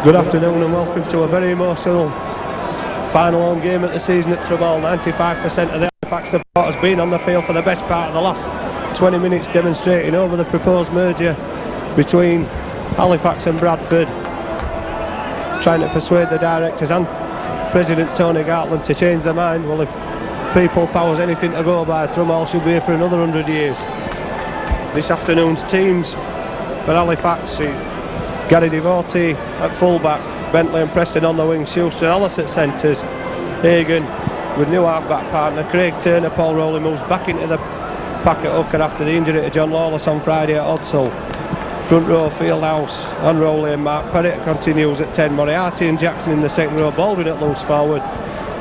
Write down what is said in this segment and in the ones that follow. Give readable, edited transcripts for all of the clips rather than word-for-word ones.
Good afternoon and welcome to a very emotional final home game of the season at Thruball. 95% of the Halifax support has been on the field for the best part of the last 20 minutes, demonstrating over the proposed merger between Halifax and Bradford, trying to persuade the directors and President Tony Gartland to change their mind. Well, if people power's anything to go by, Thruball should be here for another 100 years. This afternoon's teams for Halifax is Gary Devotee at fullback, Bentley and Preston on the wing, Schuster and Ellis at centres, Hagan with new half-back partner Craig Turner. Paul Rowley moves back into the pack at hooker after the injury to John Lawless on Friday at Odsall. Front row, Fieldhouse and Rowley and Mark Perrett continues at 10. Moriarty and Jackson in the second row, Baldwin at loose forward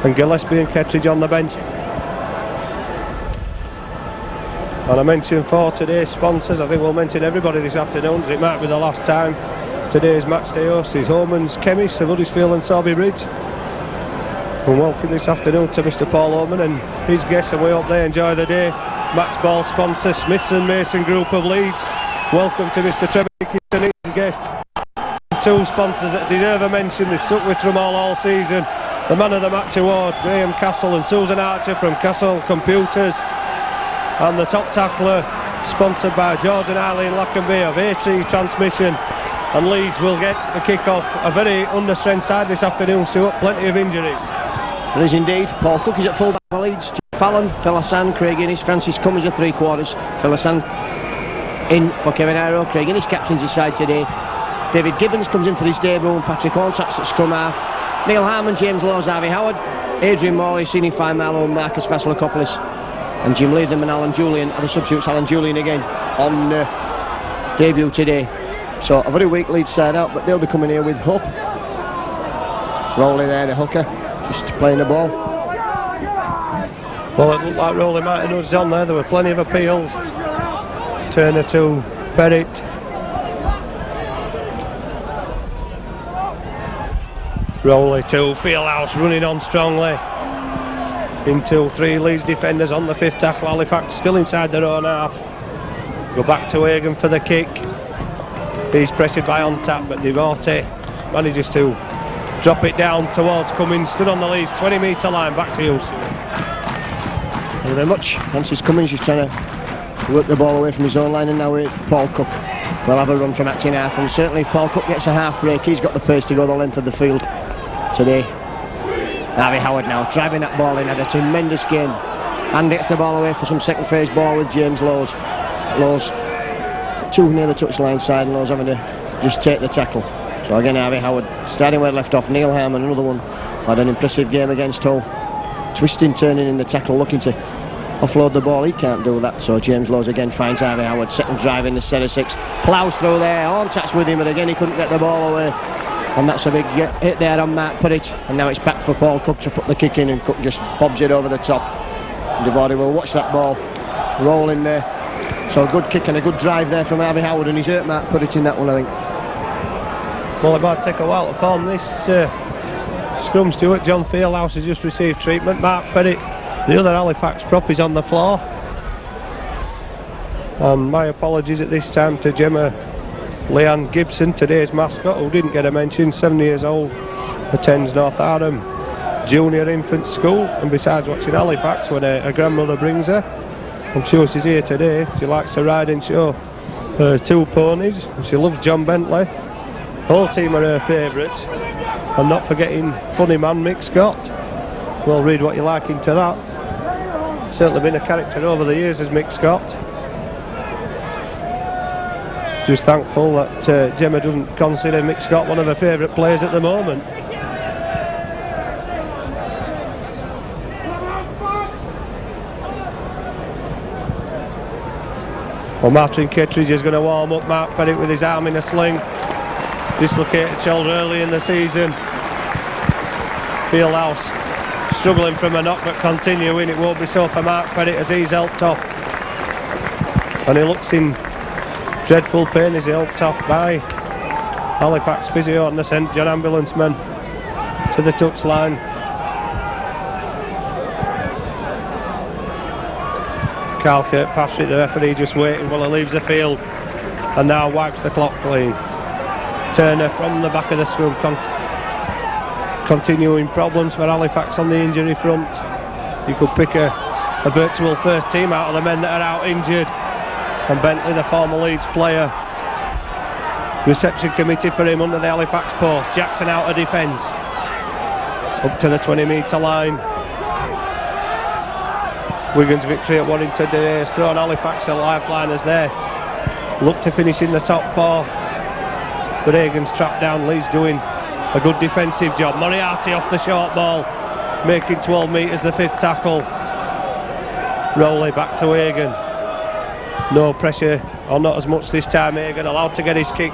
and Gillespie and Kettridge on the bench. And I mentioned for today's sponsors, I think we'll mention everybody this afternoon as it might be the last time. Today's match day host is Homan's Chemist of Huddersfield and Sorby Bridge. And welcome this afternoon to Mr Paul Homan and his guests, and we hope they enjoy the day. Match ball sponsor Smiths and Mason Group of Leeds. Welcome to Mr Trevor Dickinson and his guests. Two sponsors that deserve a mention, they've stuck with Thruball all season. The Man of the Match award, Graham Castle and Susan Archer from Castle Computers. And the top tackler, sponsored by George and Eileen Lackenby of A3 Transmission. And Leeds will get the kick-off. A very understrength side this afternoon, so plenty of injuries. There is indeed. Paul Cook is at full back for Leeds. Fallon, Phil Hassan, Craig Innes, Francis Cummins at three quarters. Phil Hassan in for Kevin Iro. Craig Innes captains his side today. David Gibbons comes in for his debut and Patrick Hornchats at scrum half. Neil Harmon, James Laws, Harvey Howard, Adrian Morley, Sini Faimalo and Marcus Vasilakopoulos. And Jim Latham and Alan Julian are the substitutes. Alan Julian again on debut today. So a very weak Leeds side out, but they'll be coming here with hope. Rowley there, the hooker, just playing the ball. Well, it looked like Rowley might have nudged on there. There were plenty of appeals. Turner to Perrett. Rowley to Fieldhouse, running on strongly. Into three Leeds defenders on the fifth tackle. Halifax still inside their own half. Go back to Hagan for the kick. He's pressed by on tap, but Devotee manages to drop it down towards Cummins. Stood on the Leeds 20-metre line. Back to you, Stuart. Thank you very much. Francis Cummins is trying to work the ball away from his own line, and now Paul Cook will have a run from acting half. And certainly if Paul Cook gets a half break, he's got the pace to go the length of the field today. Harvey Howard now driving that ball in, had a tremendous game, and gets the ball away for some second phase ball with James Laws. Laws too near the touchline side, and Laws having to just take the tackle. So again Harvey Howard starting where left off. Neil Harmon, another one, had an impressive game against Hull, twisting, turning in the tackle, looking to offload the ball. He can't do that, so James Laws again finds Harvey Howard, second drive in the set of six, ploughs through there, Hornchats with him, but again he couldn't get the ball away. And that's a big hit there on Mark Perrett, and now it's back for Paul Cook to put the kick in, and Cook just bobs it over the top. Devotee will watch that ball rolling there. So a good kick and a good drive there from Harvey Howard, and he's hurt Mark Perrett in that one, I think. Well, it might take a while to form this scrum, Stuart. John Fieldhouse has just received treatment. Mark Perrett, the other Halifax prop, is on the floor. And my apologies at this time to Gemma Leanne Gibson, today's mascot, who didn't get a mention. 7 years old, attends North Arnhem Junior Infant School, and besides watching Halifax when her grandmother brings her, I'm sure she's here today. She likes to ride and show her two ponies, and she loves John Bentley. The whole team are her favourites, and not forgetting funny man Mick Scott. Well, read what you like into that. Certainly been a character over the years as Mick Scott. Just thankful that Gemma doesn't consider Mick Scott one of her favourite players at the moment. Well, Martin Kettridge is going to warm up Mark Perrett with his arm in a sling. Dislocated shoulder early in the season. Fieldhouse struggling from a knock, but continuing. It won't be so for Mark Perrett as he's helped off. And he looks in dreadful pain as he helped off by Halifax physio and the St John ambulance man to the touchline. Carl Kirkpatrick, the referee, just waiting while he leaves the field and now wipes the clock clean. Turner from the back of the scrum. Continuing problems for Halifax on the injury front. You could pick a virtual first team out of the men that are out injured. And Bentley, the former Leeds player. Reception committee for him under the Halifax post. Jackson out of defence. Up to the 20-metre line. Wigan's victory at Warrington today has thrown Halifax a lifeline as they look to finish in the top 4. But Hagan's trapped down. Leeds doing a good defensive job. Moriarty off the short ball, making 12 metres the 5th tackle. Rowley back to Hagan. No pressure, or not as much this time. Hagan allowed to get his kick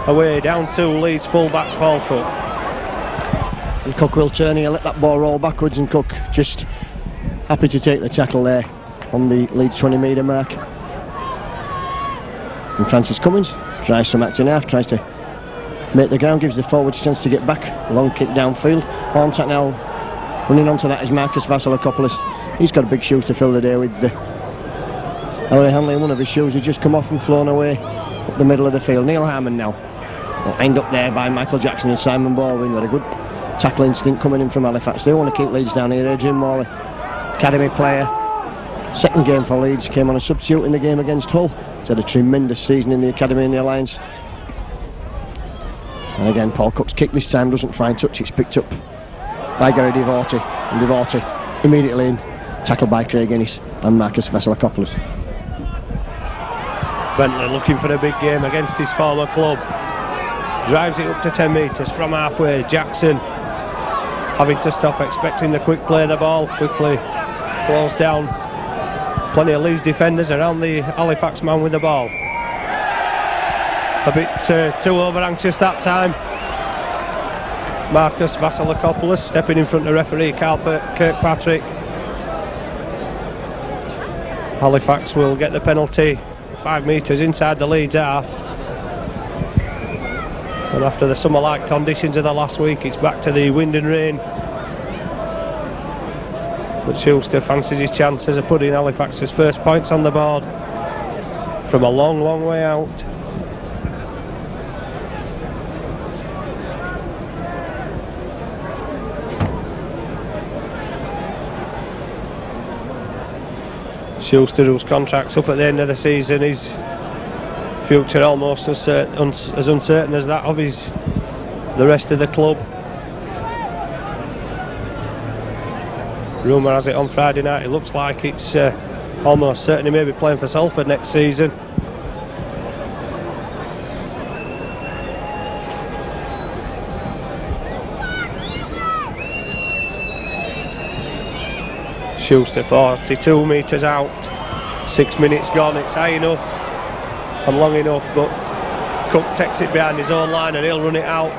away. Down to Leeds full-back Paul Cook. And Cook will turn here, let that ball roll backwards, and Cook just happy to take the tackle there on the Leeds 20-metre mark. And Francis Cummins tries some acting half, tries to make the ground, gives the forwards a chance to get back. Long kick downfield. Horntack now running onto that is Marcus Vasilakopoulos. He's got big shoes to fill the day with. Ellery Hanley, one of his shoes has just come off and flown away up the middle of the field. Neil Harmon now. End up there by Michael Jackson and Simon Baldwin. Got a good tackle instinct coming in from Halifax. They want to keep Leeds down here. Adrian Morley, academy player. Second game for Leeds. Came on a substitute in the game against Hull. He's had a tremendous season in the academy in the Alliance. And again, Paul Cook's kick this time doesn't find touch. It's picked up by Gary Devorty. And Devorty immediately in. Tackled by Craig Innes and Marcus Vasilakopoulos. Bentley looking for a big game against his former club. Drives it up to 10 metres from halfway. Jackson having to stop, expecting the quick play of the ball. Quickly closed down. Plenty of Leeds defenders around the Halifax man with the ball. A bit too over anxious that time. Marcus Vasilakopoulos stepping in front of referee Kirkpatrick. Halifax will get the penalty 5 metres inside the Leeds half. And after the summer-like conditions of the last week, it's back to the wind and rain. But Schuster fancies his chances of putting Halifax's first points on the board from a long, long way out. Schuster, whose contract's up at the end of the season, his future almost as uncertain as that of the rest of the club. Rumour has it on Friday night, it looks like it's almost certain he may be playing for Salford next season. Schuster 42 metres out, 6 minutes gone. It's high enough and long enough, but Cook takes it behind his own line and he'll run it out.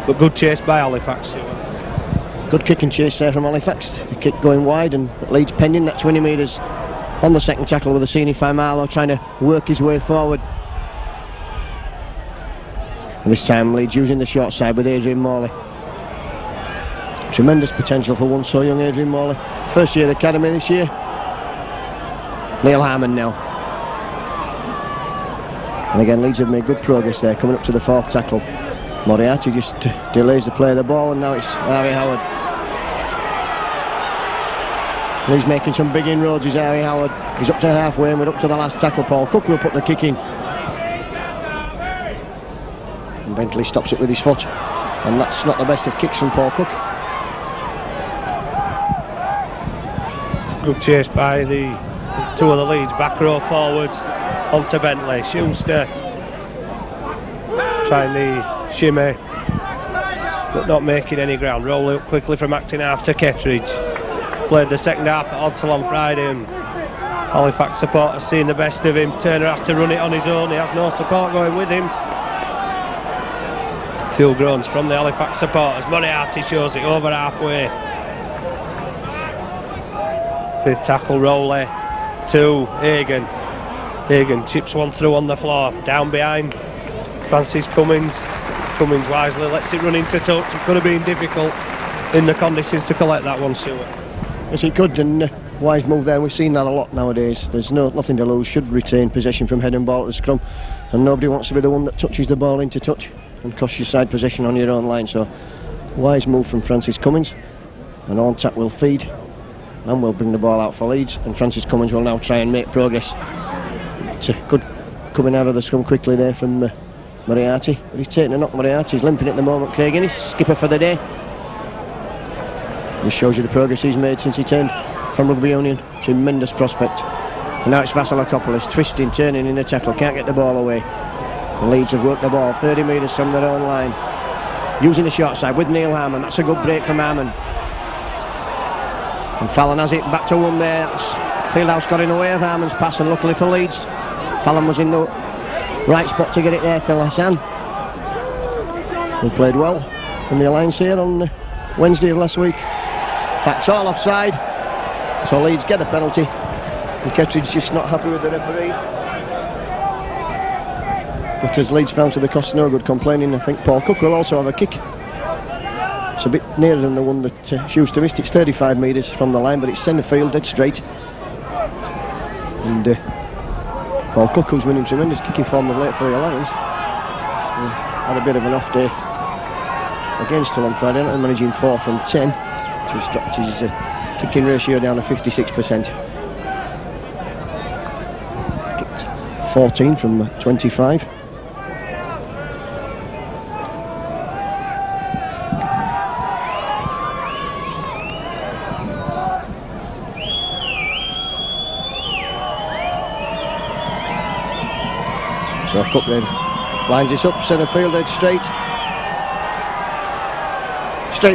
But good chase by Halifax. Good kick and chase there from Halifax. The kick going wide and Leeds pending that 20 metres on the second tackle with Asini Faimalo trying to work his way forward. And this time Leeds using the short side with Adrian Morley. Tremendous potential for one so young, Adrian Morley. First year academy this year. Neil Harmon now. And again, Leeds have made good progress there, coming up to the 4th tackle. Moriarty just delays the play of the ball, and now it's Harry Howard. And he's making some big inroads, is Harry Howard. He's up to halfway and we're up to the last tackle. Paul Cook will put the kick in. And Bentley stops it with his foot. And that's not the best of kicks from Paul Cook. Good chase by the two of the Leeds back row forwards onto Bentley. Schuster trying the shimmy but not making any ground. Roll up quickly from acting half to Kettridge. Played the second half at Odsal on Friday and Halifax supporters seeing the best of him. Turner has to run it on his own, he has no support going with him. Few groans from the Halifax supporters. Moriarty shows it over halfway. 5th tackle, Rowley to Hagan. Hagan chips one through on the floor. Down behind Francis Cummins. Cummins wisely lets it run into touch. It could have been difficult in the conditions to collect that one, Stuart. Yes, he could, and wise move there. We've seen that a lot nowadays. There's nothing to lose. Should retain possession from head and ball at the scrum, and nobody wants to be the one that touches the ball into touch and costs you side possession on your own line. So, wise move from Francis Cummins. And on tap will feed, and will bring the ball out for Leeds. And Francis Cummins will now try and make progress. It's a good coming out of the scrum quickly there from Moriarty, but he's taking a knock. Moriarty's limping at the moment. Craig Innes, skipper for the day. This shows you the progress he's made since he turned from rugby union. Tremendous prospect. And now it's Vasilakopoulos, twisting, turning in the tackle, can't get the ball away. The Leeds have worked the ball 30 metres from their own line, using the short side with Neil Harmon. That's a good break from Harmon. And Fallon has it back to one there. Fieldhouse got in the way of Harmon's pass, and luckily for Leeds, Fallon was in the right spot to get it there. Phil Hassan, who played well in the Alliance here on Wednesday of last week. Facts all offside, so Leeds get the penalty. And Kettridge's just not happy with the referee. But as Leeds found to the cost, no good complaining. I think Paul Cook will also have a kick. It's a bit nearer than the one that Schuster missed. It's 35 metres from the line, but it's centre field, dead straight. And Paul Cook, who's been in tremendous kicking form of late for the Alliance, had a bit of an off day against Hull on Friday night, managing 4 from 10. So he's dropped his kicking ratio down to 56%. Kicked 14 from 25. So Cook then lines this up, centre field, dead straight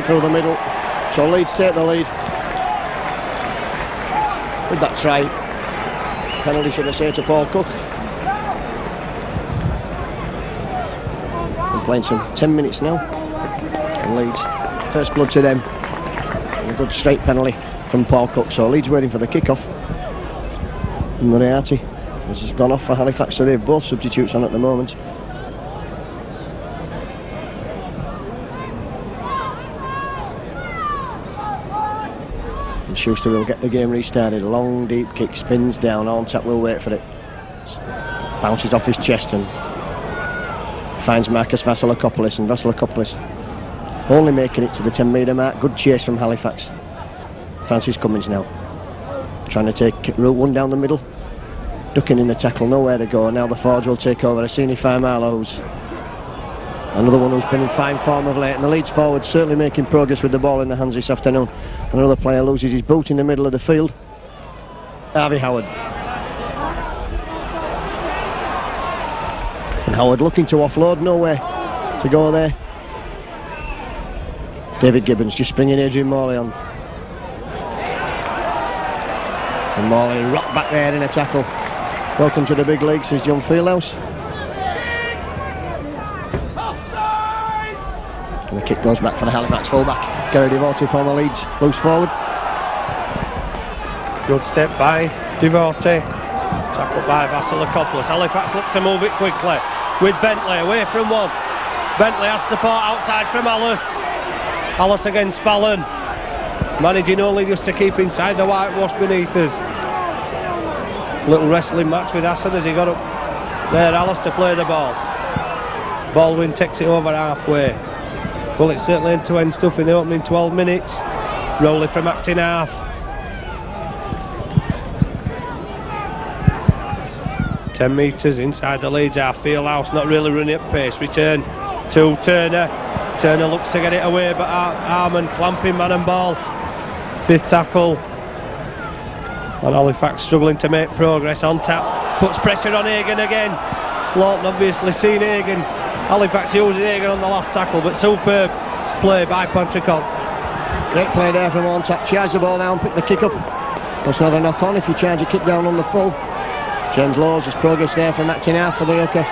through the middle. So Leeds take the lead with that try. Penalty, should I say, to Paul Cook. Been playing some 10 minutes now, and Leeds first blood to them, and a good straight penalty from Paul Cook. So Leeds waiting for the kick-off, and Moriarty has gone off for Halifax, so they've both substitutes on at the moment. And Schuster will get the game restarted. Long deep kick, spins down, on tap will wait for it. Bounces off his chest and finds Marcus Vasilakopoulos, and Vasilakopoulos only making it to the 10 metre mark. Good chase from Halifax. Francis Cummins now trying to take route one down the middle, ducking in the tackle, nowhere to go. Now the forwards will take over. Asini Faimalo, who's another one who's been in fine form of late, and the Leeds forwards certainly making progress with the ball in the hands this afternoon. Another player loses his boot in the middle of the field. Harvey Howard. And Howard looking to offload, nowhere to go there. David Gibbons just bringing Adrian Morley on. And Morley rocked back there in a tackle. Welcome to the big league, says John Fieldhouse. And the kick goes back for the Halifax fullback. Gary Devote for the Leeds, loose forward. Good step by Devote. Tackled by Vasilakopoulos. Halifax look to move it quickly with Bentley away from one. Bentley has support outside from Alice against Fallon. Managing only just to keep inside the whitewash beneath us. Little wrestling match with Hassan as he got up there, Alice, to play the ball. Baldwin takes it over halfway. Well, it's certainly end-to-end stuff in the opening 12 minutes. Rowley from acting half. Ten metres inside the Leeds half. Fieldhouse not really running at pace. Return to Turner. Turner looks to get it away, but Harmon clamping man and ball. Fifth tackle. And Halifax struggling to make progress. On tap, puts pressure on Hagan again. Lawton obviously seen Hagan. Halifax using Hagan on the last tackle, but superb play by Patrick Holt. Great play there from on tap. Charge the ball down, pick the kick up. That's another knock on if you charge a kick down on the full. James Laws has progress there from acting half for the hooker.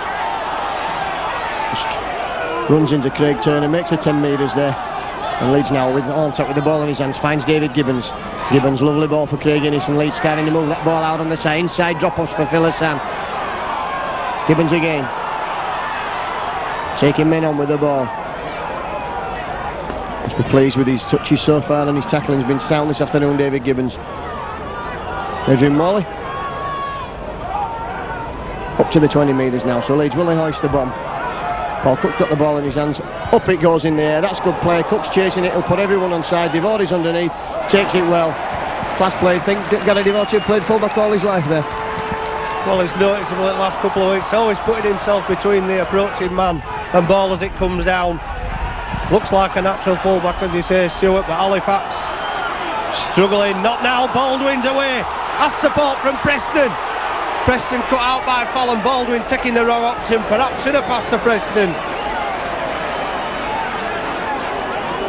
Just runs into Craig Turner, makes it 10 metres there. And Leeds now with on top with the ball in his hands, finds David Gibbons. Gibbons, lovely ball for Craig Innes, and Leeds starting to move that ball out on the side. Inside drop-offs for Phil Hassan. Gibbons again. Taking men on with the ball. Must be pleased with his touches so far, and his tackling's been sound this afternoon, David Gibbons. Adrian Morley. Up to the 20 metres now, so Leeds will they hoist the bomb. Paul Cook's got the ball in his hands. Up it goes in the air. That's good play. Cook's chasing it. He'll put everyone on side. Devore's underneath. Takes it well. Class play. Think Gary Devore played fullback all his life there. Well, it's noticeable in the last couple of weeks. Always putting himself between the approaching man and ball as it comes down. Looks like a natural fullback, as you say, Stewart, but Halifax struggling. Not now. Baldwin's away. Has support from Preston. Preston cut out by Fallon. Baldwin taking the wrong option. Perhaps should have passed to Preston.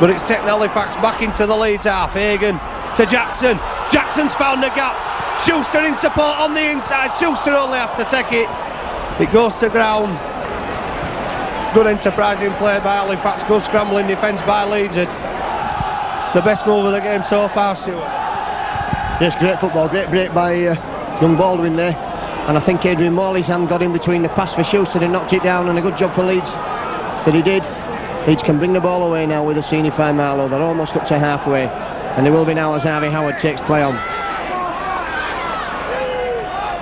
But it's taken Halifax back into the Leeds half. Hagan to Jackson. Jackson's found the gap. Schuster in support on the inside. Schuster only has to take it. It goes to ground. Good enterprising play by Halifax. Good scrambling defence by Leeds. The best move of the game so far, Stuart. Yes, great football. Great break by young Baldwin there. And I think Adrian Morley's hand got in between the pass for Schuster and knocked it down, and a good job for Leeds that he did. Leeds can bring the ball away now with a senior fine Marlow. They're almost up to halfway, and they will be now as Harvey Howard takes play on.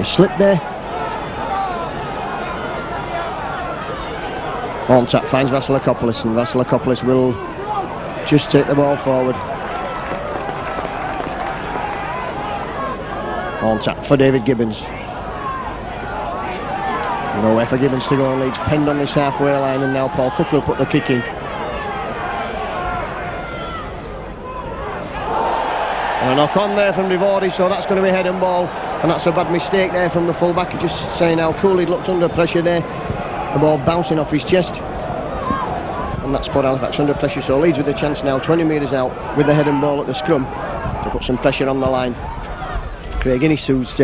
A slip there. On tap finds Vasilakopoulos, and Vasilakopoulos will just take the ball forward. On tap for David Gibbons. Nowhere for Gibbons to go, and Leeds penned on this halfway line, and now Paul Cook will put the kick in. And a knock on there from Devore, so that's going to be head and ball, and that's a bad mistake there from the fullback. Just saying how cool he'd looked under pressure there. The ball bouncing off his chest, and that's put Halifax under pressure, so Leeds with a chance now, 20 metres out with the head and ball at the scrum to put some pressure on the line. Craig Innes, who's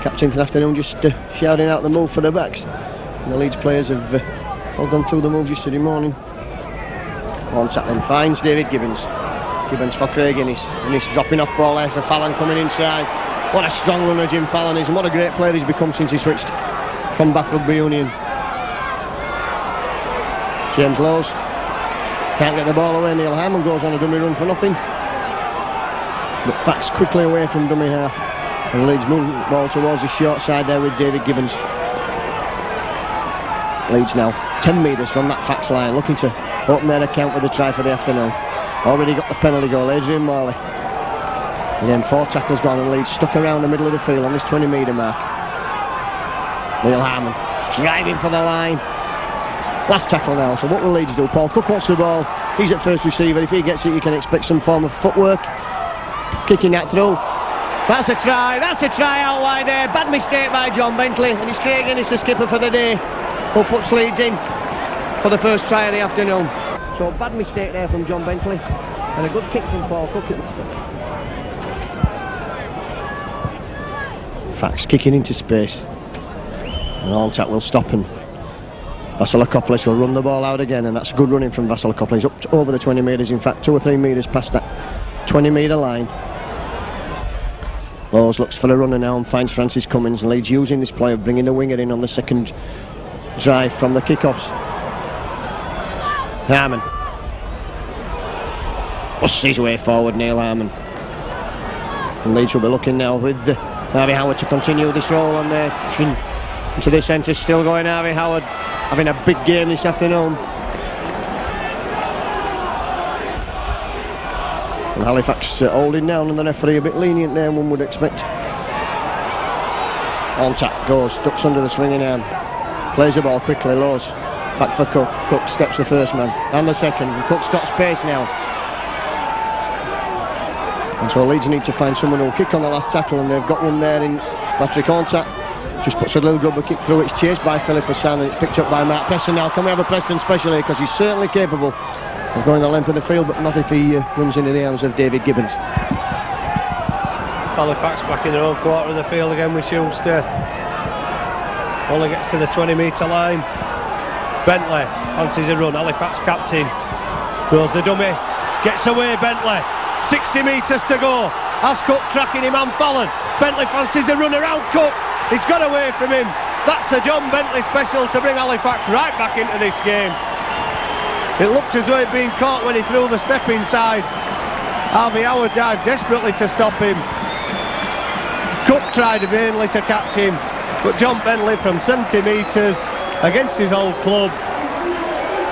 captain for the afternoon, just shouting out the move for the backs, and the Leeds players have all gone through the move yesterday morning. On tap then finds David Gibbons. Gibbons for Craig Innes. Innes dropping off ball there for Fallon coming inside. What a strong runner Jim Fallon is, and what a great player he's become since he switched from Bath Rugby Union. James Lowes can't get the ball away. Neil Harmon goes on a dummy run for nothing, but Fax quickly away from dummy half, and Leeds move the ball towards the short side there with David Gibbons. Leeds now 10 metres from that Fax line, looking to open their account with a try for the afternoon. Already got the penalty goal, Adrian Morley. Again, 4 tackles gone, and Leeds stuck around the middle of the field on this 20 metre mark. Neil Harmon driving for the line. Last tackle now, so what will Leeds do? Paul Cook wants the ball. He's at first receiver. If he gets it, you can expect some form of footwork. Kicking that through. That's a try out wide there. Bad mistake by John Bentley, and it's Craig Innes, the skipper for the day, who puts Leeds in for the first try of the afternoon. So bad mistake there from John Bentley, and a good kick from Paul Cook. Fax kicking into space, and on tap will stop, and Vasilakopoulos will run the ball out again, and that's good running from Vasilakopoulos up to over the 20 metres, in fact 2 or 3 metres past that 20 metre line. Lowes looks for a runner now and finds Francis Cummins, and Leeds using this play of bringing the winger in on the second drive from the kickoffs. Harmon busts his way forward, Neil Harmon, and Leeds will be looking now with Harvey Howard to continue this role on there. Into the centre, still going Harvey Howard, having a big game this afternoon. And Halifax holding down, and the referee a bit lenient there, one would expect. On tap goes, ducks under the swinging arm, plays the ball quickly. Lowes back for Cook. Cook steps the first man and the second. Cook's got space now, and so Leeds need to find someone who'll kick on the last tackle, and they've got one there in Patrick Ontat. Just puts a little grubber kick through. It's chased by Philip Hassan, and it's picked up by Mark Preston. Now can we have a Preston special here, because he's certainly capable of going the length of the field, but not if he runs into the arms of David Gibbons. Halifax back in their own quarter of the field again with Schuster. Only gets to the 20 metre line. Bentley fancies a run. Halifax captain throws the dummy, gets away. Bentley, 60 metres to go. Has Cook tracking him and Fallon. Bentley fancies a run around Cook. He's got away from him. That's a John Bentley special to bring Halifax right back into this game. It looked as though he'd been caught when he threw the step inside. Harvey Howard dived desperately to stop him. Cook tried vainly to catch him, but John Bentley from 70 metres against his old club.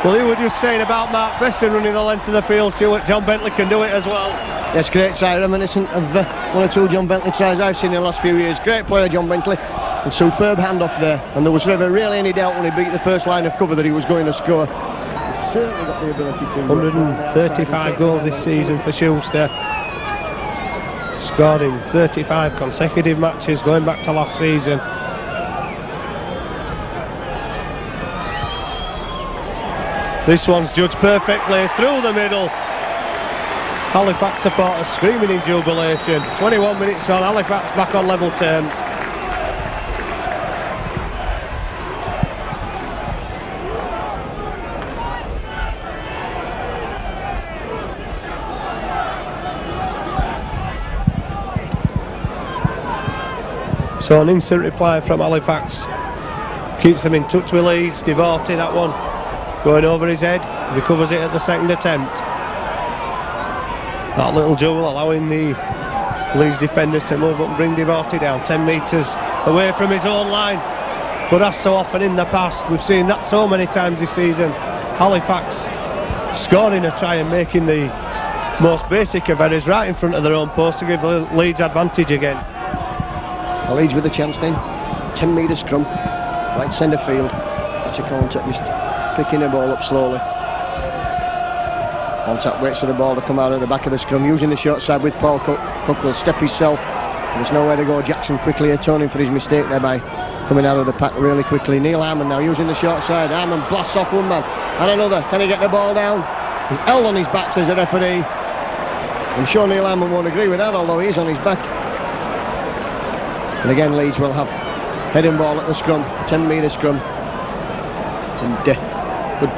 Well, you were just saying about Mark Preston running the length of the field, Stuart. John Bentley can do it as well. Yes, great try, reminiscent of one or two John Bentley tries I've seen in the last few years. Great player, John Bentley, and superb handoff there. And there was never really any doubt when he beat the first line of cover that he was going to score. Certainly got the ability to 135 goals this season for Schuster. Scored in 35 consecutive matches going back to last season. This one's judged perfectly through the middle. Halifax supporters screaming in jubilation. 21 minutes gone, Halifax back on level terms. So an instant reply from Halifax keeps them in touch with Leeds. Devorty, that one going over his head, recovers it at the second attempt. That little jewel allowing the Leeds defenders to move up and bring Devorty down 10 metres away from his own line. But as so often in the past, we've seen that so many times this season. Halifax scoring a try and making the most basic of errors right in front of their own post to give the Leeds advantage again. Leeds with a chance then. 10 metre scrum, right centre field. That's a contact, just picking the ball up slowly. Contact waits for the ball to come out of the back of the scrum, using the short side with Paul Cook. Cook will step himself. There's nowhere to go. Jackson quickly atoning for his mistake there by coming out of the pack really quickly. Neil Harmon now using the short side. Harmon blasts off one man and another. Can he get the ball down? He's held on his back, says the referee. I'm sure Neil Harmon won't agree with that, although he's on his back. And again, Leeds will have heading ball at the scrum, 10 metre scrum. And good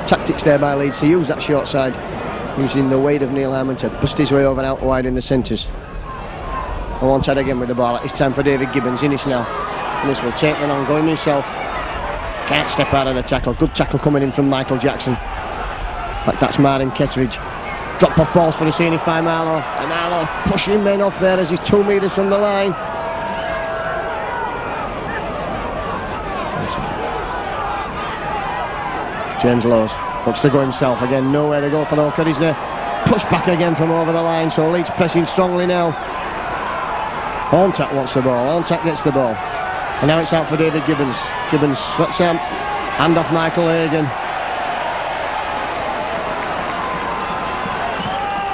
tactics there by Leeds to use that short side, using the weight of Neil Harmon to bust his way over and out wide in the centres. And one side again with the ball. It's time for David Gibbons. Innes now. Innes will take one on, going himself. Can't step out of the tackle. Good tackle coming in from Michael Jackson. In fact, that's Martin Ketteridge. Drop off balls for the scene by Marlow. And Marlow pushing men off there as he's 2 metres from the line. James Lowes looks to go himself again, nowhere to go for the hooker. He's there, pushed back again from over the line, so Leeds pressing strongly now. Horntack wants the ball, Horntack gets the ball, and now it's out for David Gibbons. Gibbons slots down, hand off Michael Hagan.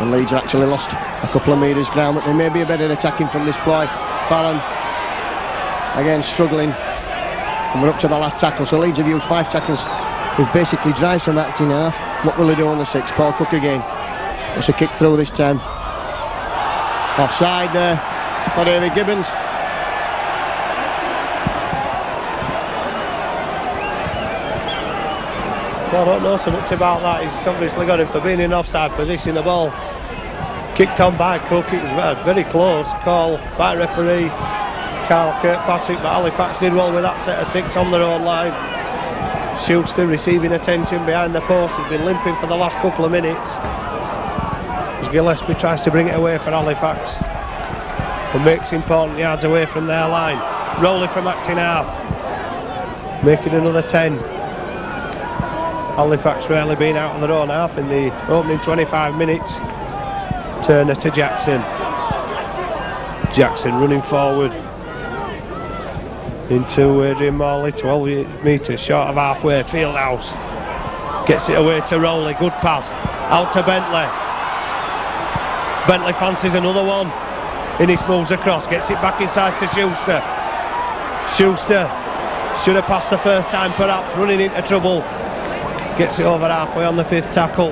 And Leeds have actually lost a couple of metres ground, but they may be a better attacking from this point. Fallon again struggling, and we're up to the last tackle, so Leeds have used 5 tackles. With basically drives from acting half. What will he do on the 6? Paul Cook again. It's a kick through this time. Offside there for David Gibbons. Well, I don't know so much about that. He's obviously got him for being in offside position. The ball kicked on by Cook. It was very close call by referee Carl Kirkpatrick, but Halifax did well with that set of 6 on their own line. Schuster receiving attention behind the post. He's been limping for the last couple of minutes as Gillespie tries to bring it away for Halifax and makes important yards away from their line. Rowley from acting half, making another 10. Halifax rarely been out of their own half in the opening 25 minutes. Turner to Jackson. Jackson running forward into Adrian Morley, 12 metres short of halfway. Fieldhouse gets it away to Rowley. Good pass out to Bentley. Bentley fancies another one. Innes moves across, gets it back inside to Schuster. Schuster should have passed the first time, perhaps, running into trouble. Gets it over halfway on the 5th tackle.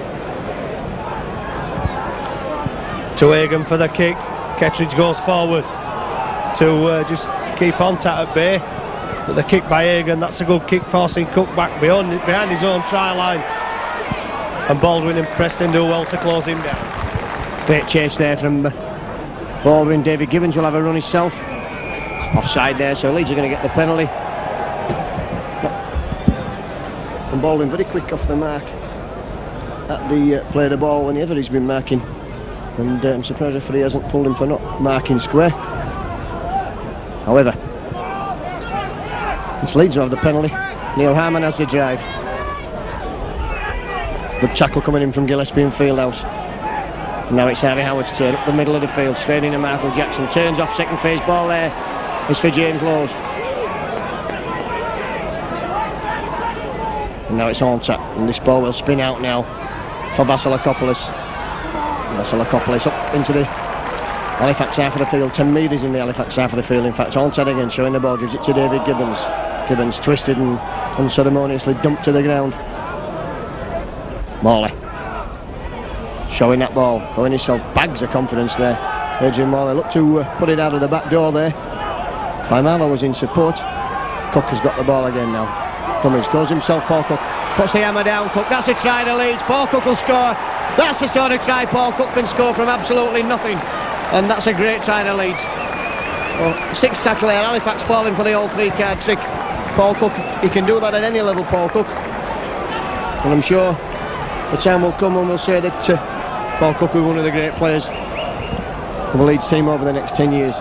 To Hagan for the kick. Ketteridge goes forward to just keep Horntack at bay, but the kick by Hagan, that's a good kick, forcing Cook back behind his own try line, and Baldwin and Preston do well to close him down. Great chase there from Baldwin. David Gibbons will have a run himself. Offside there, so Leeds are going to get the penalty. And Baldwin very quick off the mark. at the play of the ball whenever he's been marking, and I'm surprised if he hasn't pulled him for not marking square. However, it's Leeds who have the penalty. Neil Harman has the drive. Good tackle coming in from Gillespie and Fieldhouse. And now it's Harvey Howard's turn up the middle of the field, straight into Michael Jackson. Turns off second phase ball there. It's for James Lowes. And now it's on tap, and this ball will spin out now for Vasilakopoulos. Vasilakopoulos up into the Halifax half of the field. 10 metres in the Halifax half of the field. In fact, on tap again, showing the ball, gives it to David Gibbons. Gibbons twisted and unceremoniously dumped to the ground. Morley showing that ball, going himself bags of confidence there. Adrian Morley looked to put it out of the back door there. Faimalo was in support. Cook has got the ball again now. Cummins goes himself, Paul Cook puts the hammer down. Cook, that's a try to Leeds. Paul Cook will score. That's the sort of try Paul Cook can score from absolutely nothing, and that's a great try to Leeds. Well, 6 tackle here, Halifax falling for the old 3-card trick. Paul Cook, he can do that at any level, Paul Cook, and I'm sure the time will come when we'll say that Paul Cook will be one of the great players of the Leeds team over the next 10 years.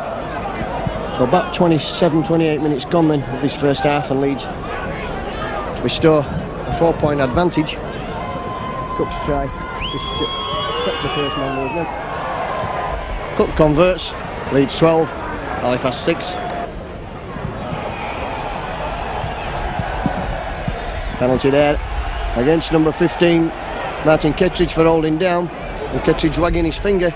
So about 27-28 minutes gone then of this first half, and Leeds restore a 4-point advantage. Cook's try just kept the first man movement. Cook converts. Leeds 12, Halifax 6. Penalty there against number 15 Martin Kettridge for holding down, and Kettridge wagging his finger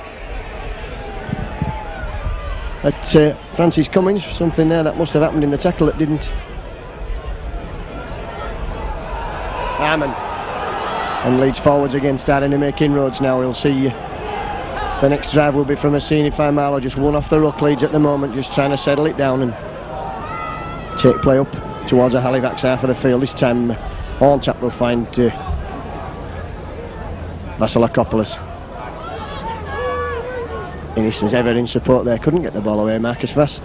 at Francis Cummins. Something there that must have happened in the tackle that didn't. Harman and Leeds forwards again, starting to make inroads now. We'll see the next drive will be from Assini Faimalo, just one off the ruck. Leeds at the moment just trying to settle it down and take play up towards the Halifax half of the field. This time Horntap will find Vasilakopoulos. Innocence ever in support there, couldn't get the ball away. Marcus Vass.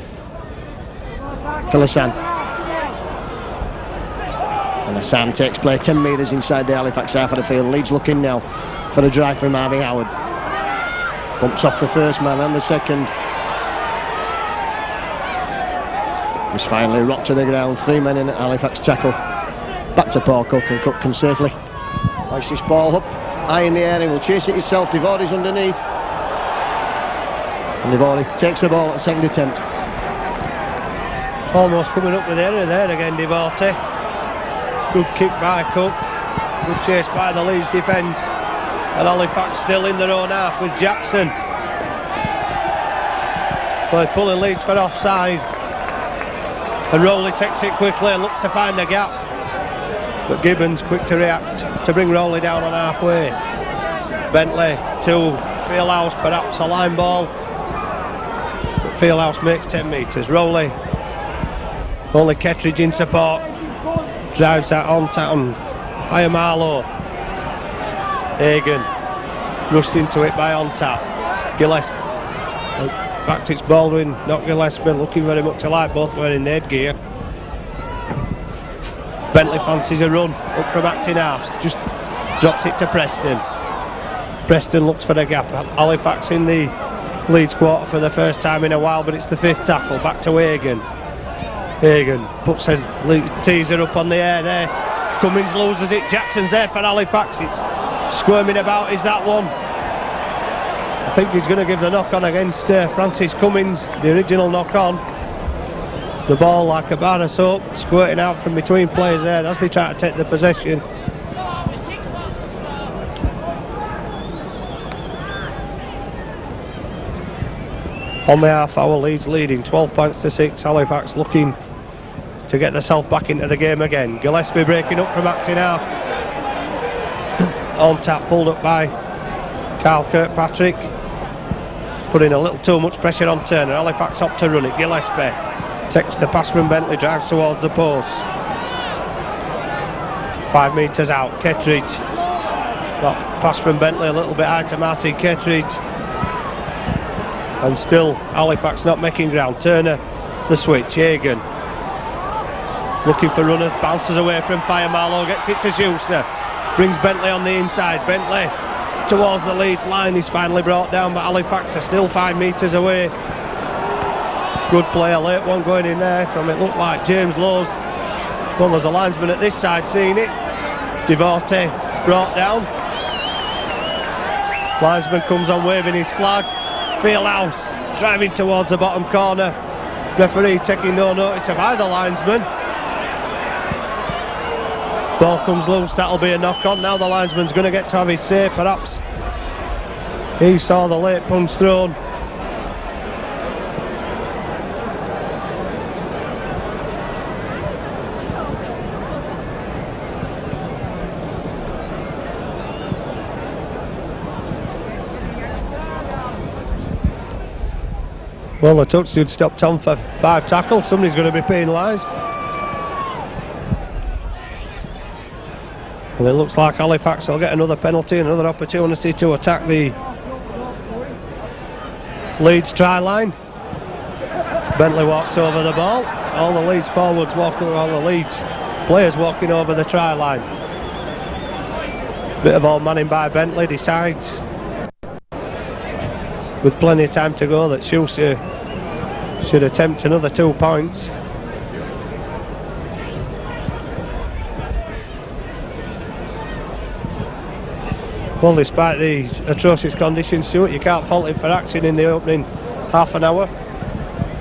Philisan. And Hassan takes play 10 metres inside the Halifax half of the field. Leeds looking now for a drive from Harvey Howard. Bumps off the first man and the second. Was finally rocked to the ground. 3 men in at Halifax tackle. Back to Paul Cook, and Cook can safely hoist this ball up high in the air. He will chase it himself. Divordi's underneath. And Divordi takes the ball at the second attempt. Almost coming up with the error there again, Divordi. Good kick by Cook. Good chase by the Leeds defence. And Halifax still in their own half with Jackson. Well, pulling Leeds for offside. And Rowley takes it quickly and looks to find the gap. But Gibbons quick to react to bring Rowley down on halfway. Bentley to Fieldhouse, perhaps a line ball. But Fieldhouse makes 10 metres. Rowley, only Kettridge in support. Drives that on town. Faimalo. Hagan rushed into it by on tap. Gillespie. In fact, it's Baldwin, not Gillespie, looking very much alike, both wearing headgear. Bentley fancies a run up from acting halves, just drops it to Preston. Preston looks for the gap. Halifax in the Leeds quarter for the first time in a while, but it's the 5th tackle. Back to Hagan. Hagan puts a teaser up on the air there. Cummins loses it. Jackson's there for Halifax. It's squirming about. Is that one? I think he's going to give the knock on against Francis Cummins, the original knock on. The ball like a bar of soap squirting out from between players there as they try to take the possession. On the half hour, Leeds leading 12 points to 6. Halifax looking to get themselves back into the game again. Gillespie breaking up from acting half. On tap, pulled up by Carl Kirkpatrick. Putting a little too much pressure on Turner. Halifax up to run it. Gillespie takes the pass from Bentley, drives towards the post. 5 metres out. Kettridge. That pass from Bentley a little bit high to Martin Kettridge. And still Halifax not making ground. Turner the switch. Hagan looking for runners, bounces away from Faimalo, gets it to Schuster. brings Bentley on the inside. Bentley towards the Leeds line. He's finally brought down, but Halifax are still 5 metres away. Good play, a late one going in there from, it looked like, James Lowes. Well, there's a linesman at this side seeing it. Devote brought down. Linesman comes on waving his flag. Fieldhouse driving towards the bottom corner. Referee taking no notice of either linesman. Ball comes loose, that'll be a knock on. Now the linesman's going to get to have his say, perhaps. He saw the late punch thrown. Well, the touch should stop Tom for 5 tackles. Somebody's going to be penalised. And it looks like Halifax will get another penalty, another opportunity to attack the Leeds try line. Bentley walks over the ball. All the Leeds forwards walking, all the Leeds players walking over the try line. Bit of all manning by Bentley, decides with plenty of time to go that Schuster should attempt another 2 points. Well, despite the atrocious conditions, Stuart, you can't fault him for acting in the opening half an hour.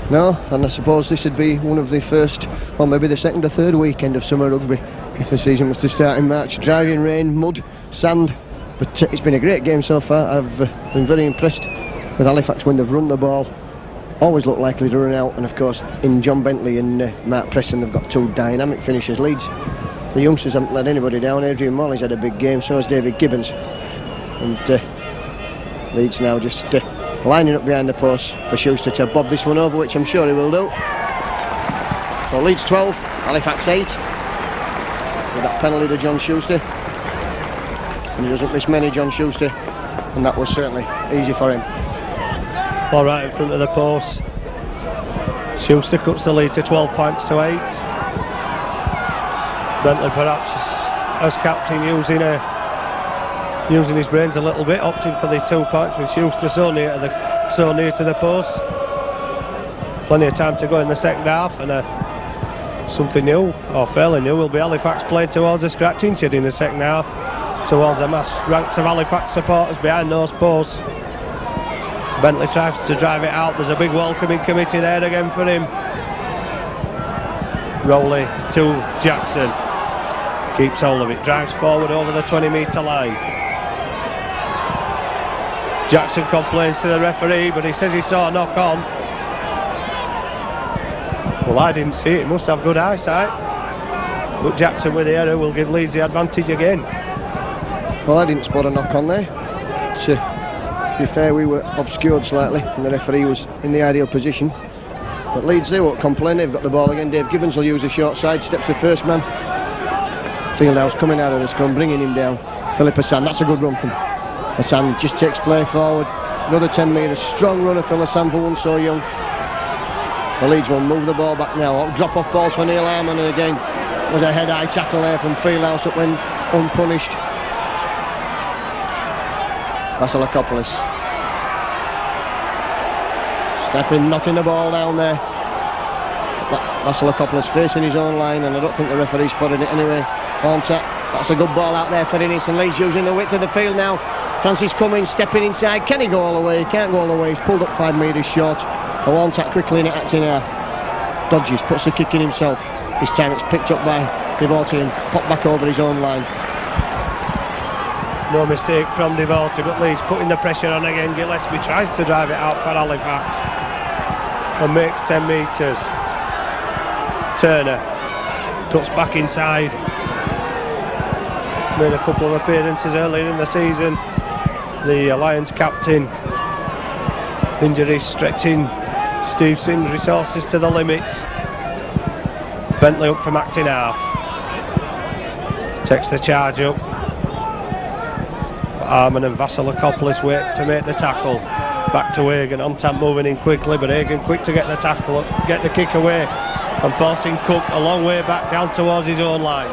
No, and I suppose this would be one of the first, or maybe the second or third weekend of summer rugby if the season was to start in March. Driving rain, mud, sand, but it's been a great game so far. I've been very impressed with Halifax when they've run the ball. Always look likely to run out, and of course in John Bentley and Mark Preston they've got 2 dynamic finishers. Leeds, the youngsters haven't let anybody down. Adrian Morley's had a big game, so has David Gibbons. And Leeds now just lining up behind the post for Schuster to bob this one over, which I'm sure he will do. So Leeds 12, Halifax 8, with that penalty to John Schuster. And he doesn't miss many, John Schuster, and that was certainly easy for him. All right in front of the post. Schuster cuts the lead to 12 points to 8. Bentley perhaps as captain using his brains a little bit, opting for the 2 points with Schuster so near to the post. Plenty of time to go in the second half, and something new, or fairly new, will be Halifax played towards the scratching shed in the second half, towards the mass ranks of Halifax supporters behind those posts. Bentley tries to drive it out. There's a big welcoming committee there again for him. Rowley to Jackson, keeps hold of it, drives forward over the 20-metre line. Jackson complains to the referee, but he says he saw a knock on. Well, I didn't see it, he must have good eyesight. But Jackson with the error will give Leeds the advantage again. Well, I didn't spot a knock on there. To be fair, we were obscured slightly and the referee was in the ideal position. But Leeds, they won't complain, they've got the ball again. Dave Gibbons will use a short side, steps the first man. Fieldhouse coming out of the scrum, bringing him down. Philip Hassan, that's a good run from Hassan, just takes play forward. Another 10 metres, strong runner for Hassan for one so young. The Leeds will move the ball back now. Drop off balls for Neil Harmon, and again was a head-high tackle there from Fieldhouse that went unpunished. Vasilakopoulos stepping, knocking the ball down there. Vasilakopoulos facing his own line, and I don't think the referee spotted it anyway. Horntat, that's a good ball out there for Innes, and Leeds using the width of the field now. Francis Cummins stepping inside. Can he go all the way? He can't go all the way. He's pulled up 5 metres short. Horntat quickly in it, acting half. Dodges, puts the kick in himself. This time it's picked up by Devote and popped back over his own line. No mistake from Devote, but Leeds putting the pressure on again. Gillespie tries to drive it out for Halifax and makes 10 metres. Turner cuts back inside. Made a couple of appearances earlier in the season. The Lions captain. Injuries stretching Steve Sims' resources to the limits. Bentley up from acting half. Takes the charge up. Harmon and Vasilakopoulos wait to make the tackle. Back to Hagan. Horntat moving in quickly, but Hagan quick to get the tackle, get the kick away, and forcing Cook a long way back down towards his own line.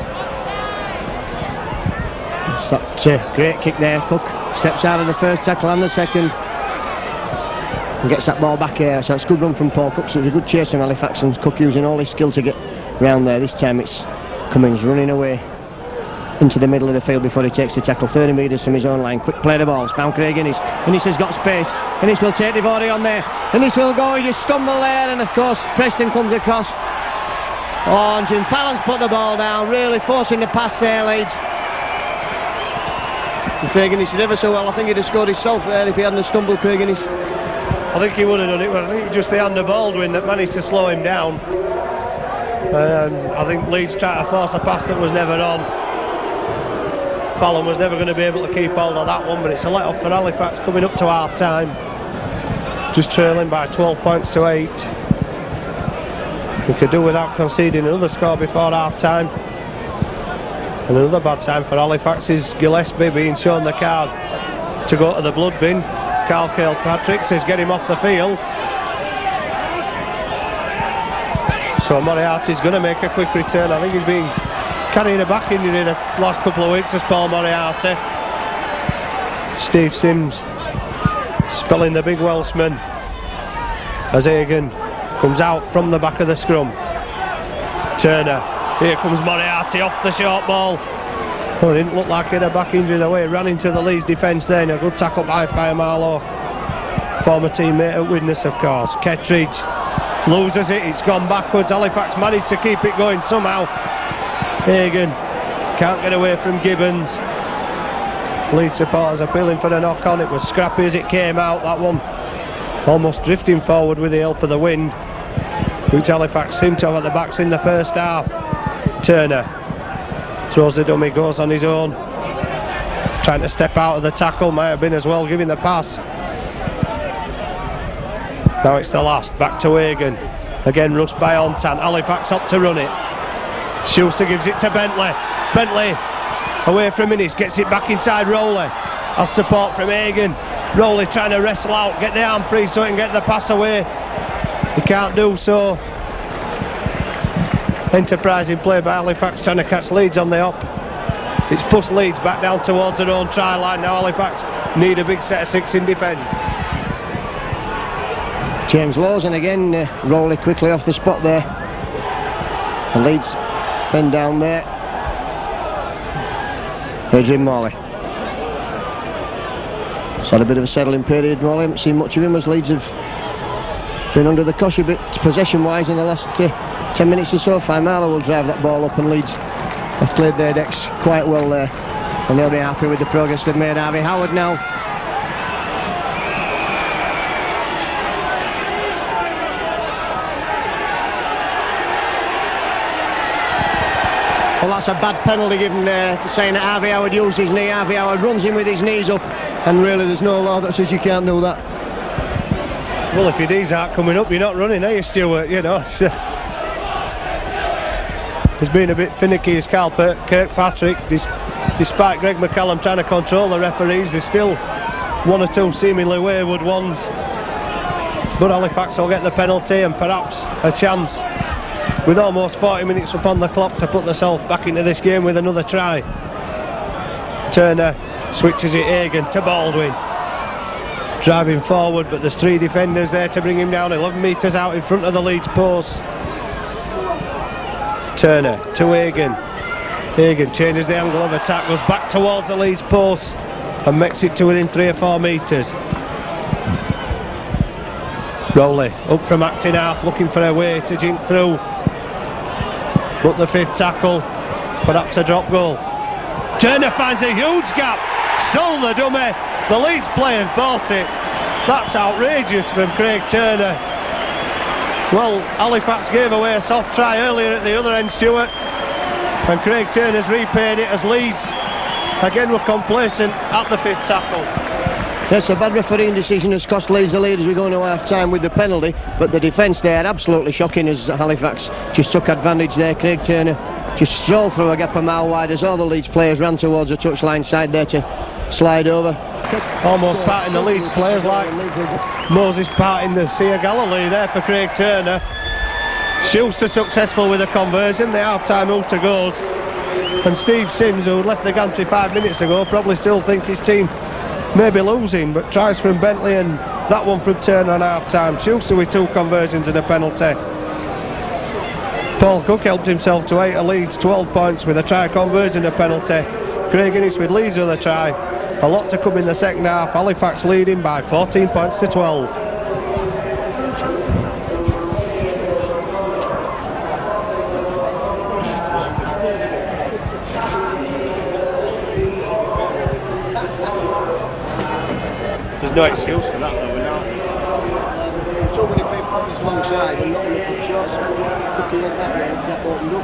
It's that great kick there. Cook steps out of the first tackle and the second and gets that ball back here. So it's a good run from Paul Cook. So it was a good chase from Halifax, and Cook using all his skill to get round there. This time it's Cummins running away into the middle of the field before he takes the tackle. 30 metres from his own line. Quick play the balls. Found Craig Innes. Innes has got space. Innes will take Devori on there. Innes will go. He just stumble there, and of course Preston comes across. Oh, and Jim Fallon's put the ball down, really forcing the pass there, Leeds. And Craig Innes did ever so well. I think he'd have scored himself there if he hadn't stumbled, Craig Innes. I think he would have done it, but I think it was just the hand of Baldwin that managed to slow him down. I think Leeds tried to force a pass that was never on. Fallon was never going to be able to keep hold of that one, but it's a let off for Halifax coming up to half time. Just trailing by 12 points to 8. We could do without conceding another score before half time. And another bad sign for Halifax is Gillespie being shown the card to go to the blood bin. Carl Kilpatrick says get him off the field. So Moriarty's going to make a quick return. I think he's been carrying a back injury the last couple of weeks as Paul Moriarty. Steve Sims spelling the big Welshman as Hagan comes out from the back of the scrum. Turner, here comes Moriarty off the short ball. Oh, it didn't look like he had a back injury the way he ran into the Leeds defence then. A good tackle by Fire Marlowe, former teammate at Widnes of course. Kettridge loses it, it's gone backwards. Halifax managed to keep it going somehow. Hagan can't get away from Gibbons. Leeds supporters appealing for a knock on. It was scrappy as it came out, that one. Almost drifting forward with the help of the wind, which Halifax seemed to have at the backs in the first half. Turner throws the dummy, goes on his own, trying to step out of the tackle, might have been as well giving the pass. Now it's the last, back to Hagan. Again rushed by Ontan, Halifax up to run it. Schuster gives it to Bentley. Bentley away from Innes, gets it back inside Rowley. Has support from Hagan. Rowley trying to wrestle out, get the arm free so he can get the pass away. He can't do so. Enterprising play by Halifax trying to catch Leeds on the hop. It's pushed Leeds back down towards their own try line. Now Halifax need a big set of 6 in defence. James Lawson again, Rowley quickly off the spot there. And Leeds then down there. Adrian Morley. It's had a bit of a settling period. Morley, haven't seen much of him as Leeds have been under the cosh a bit possession wise in the last 10 minutes or so. Faimala will drive that ball up, and Leeds have played their decks quite well there, and they'll be happy with the progress they've made. Harvey Howard now. Well, that's a bad penalty given for saying that Harvey Howard used his knee. Harvey Howard runs in with his knees up, and really there's no law that says you can't do that. Well, if your knees aren't coming up, you're not running, are you, Stuart? You know, it's been a bit finicky as Carl Kirkpatrick. Despite Greg McCallum trying to control the referees, there's still 1 or 2 seemingly wayward ones. But Halifax will get the penalty and perhaps a chance, with almost 40 minutes upon the clock, to put themselves back into this game with another try. Turner switches it, Hagan to Baldwin. Driving forward, but there's 3 defenders there to bring him down, 11 metres out in front of the Leeds post. Turner to Hagan. Hagan changes the angle of attack, goes back towards the Leeds post and makes it to within 3 or 4 metres. Rowley up from acting half, looking for a way to jink through, but the 5th tackle, perhaps a drop goal. Turner finds a huge gap, sold the dummy, the Leeds players bought it. That's outrageous from Craig Turner. Well, Halifax gave away a soft try earlier at the other end, Stuart, and Craig Turner's repaid it as Leeds again were complacent at the 5th tackle. Yes, a bad refereeing decision has cost Leeds the lead as we go into half time with the penalty, but the defence there absolutely shocking as Halifax just took advantage there. Craig Turner just strolled through a gap a mile wide as all the Leeds players ran towards the touchline side there to slide over. Almost parting the Leeds players like Moses parting the Sea of Galilee there for Craig Turner. Schuster successful with a conversion. The half-time hooter goes. And Steve Sims, who left the gantry 5 minutes ago, probably still think his team may be losing, but tries from Bentley and that one from Turner on half-time. Schuster with 2 conversions and a penalty. Paul Cook helped himself to 8 of Leeds, 12 points with a try conversion and a penalty. Craig Innes with Leeds with a try. A lot to come in the second half. Halifax leading by 14 points to 12. There's no excuse for that though, Too many people on this long side and not enough of shots. Cooking like that and get opened up.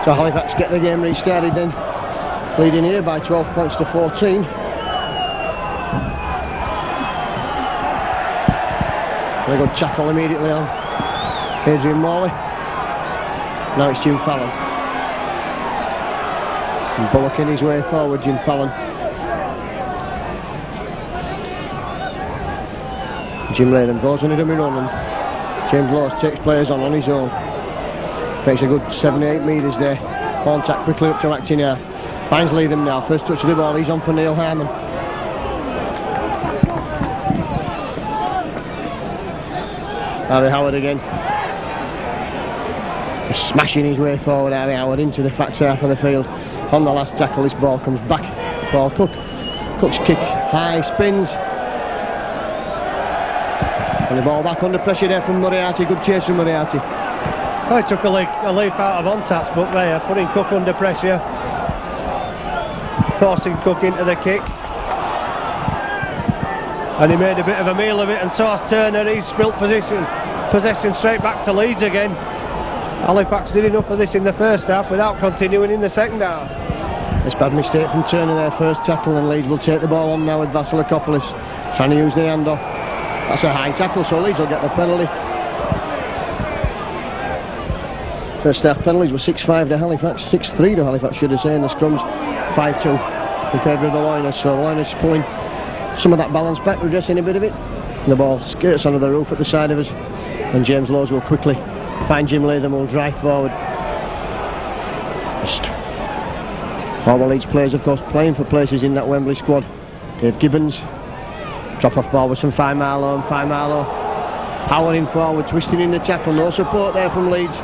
So Halifax get the game restarted then, leading here by 12 points to 14. Very good tackle immediately on Adrian Morley. Now it's Jim Fallon. And bullocking his way forward, Jim Fallon. Jim Latham goes on a dummy run and James Lawes takes players on his own. Makes a good 7-8 metres there. Contact quickly up to acting half. Finds Latham now. First touch of the ball. He's on for Neil Harmon. Harry Howard again. Just smashing his way forward, Harry Howard, into the Fax half of the field. On the last tackle, this ball comes back. Paul Cook. Cook's kick high, spins. And the ball back under pressure there from Moriarty. Good chase from Moriarty. Oh, he took a leaf out of Ontat's book there, putting Cook under pressure, forcing Cook into the kick, and he made a bit of a meal of it, and so has Turner. He's spilt possession straight back to Leeds again. Halifax did enough of this in the first half without continuing in the second half. It's a bad mistake from Turner there, first tackle, and Leeds will take the ball on now with Vasilakopoulos trying to use the handoff. That's a high tackle, so Leeds will get the penalty. First half penalties were 6-5 to Halifax, 6-3 to Halifax, should I say, and the scrums 5-2 in favour of the Loiners. So Loiners pulling some of that balance back, redressing a bit of it. And the ball skirts onto the roof at the side of us, and James Lawes will quickly find Jim Latham, will drive forward. Just all the Leeds players, of course, playing for places in that Wembley squad. Dave Gibbons, drop off ball was from Faimarlo, and Faimarlo powering forward, twisting in the tackle, no support there from Leeds.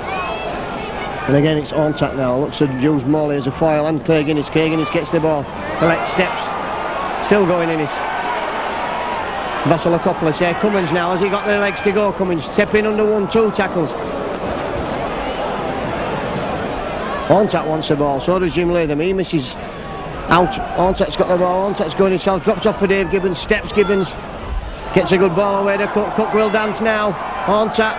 And again it's Ontat now, looks to use Morley as a foil, and Craig Innes gets the ball, collect steps, still going Innes. Vasilakopoulos there, Cummins now, has he got the legs to go, Cummins, stepping under 1-2 tackles. Ontat wants the ball, so does Jim Latham, he misses out. Ontat's got the ball, Ontat's going himself, drops off for Dave Gibbons, steps Gibbons, gets a good ball away to Cook. Cook will dance now. Ontat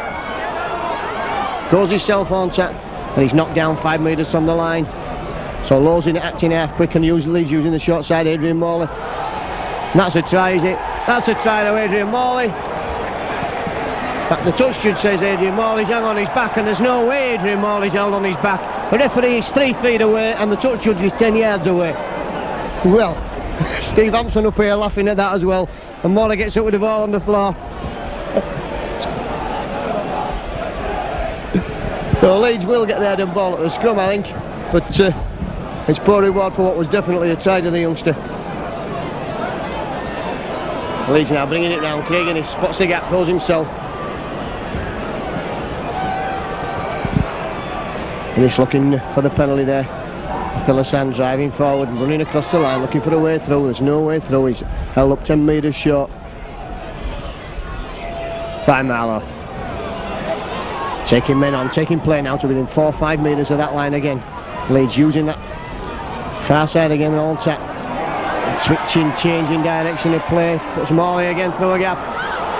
goes himself, Ontat, and he's knocked down 5 metres from the line. So Lawes in acting half quick and Leeds using the short side, Adrian Morley. And that's a try, is it? That's a try to Adrian Morley. But the touch should says Adrian Morley's hung on his back, and there's no way Adrian Morley's held on his back. The referee is 3 feet away and the touch judge is 10 yards away. Well, Steve Hampson up here laughing at that as well, and Morley gets up with the ball on the floor. So Leeds will get their done ball at the scrum, I think, but it's poor reward for what was definitely a try to the youngster. Leeds now bringing it round. Craig Innes spots the gap, goes himself. Innes looking for the penalty there. Philosan driving forward, running across the line, looking for a way through. There's no way through. He's held up 10 metres short. Fine Marlowe. Taking men on, taking play now to within 4 or 5 metres of that line again. Leeds using that far side again on tap. Switching, changing direction of play. Puts Morley again through a gap.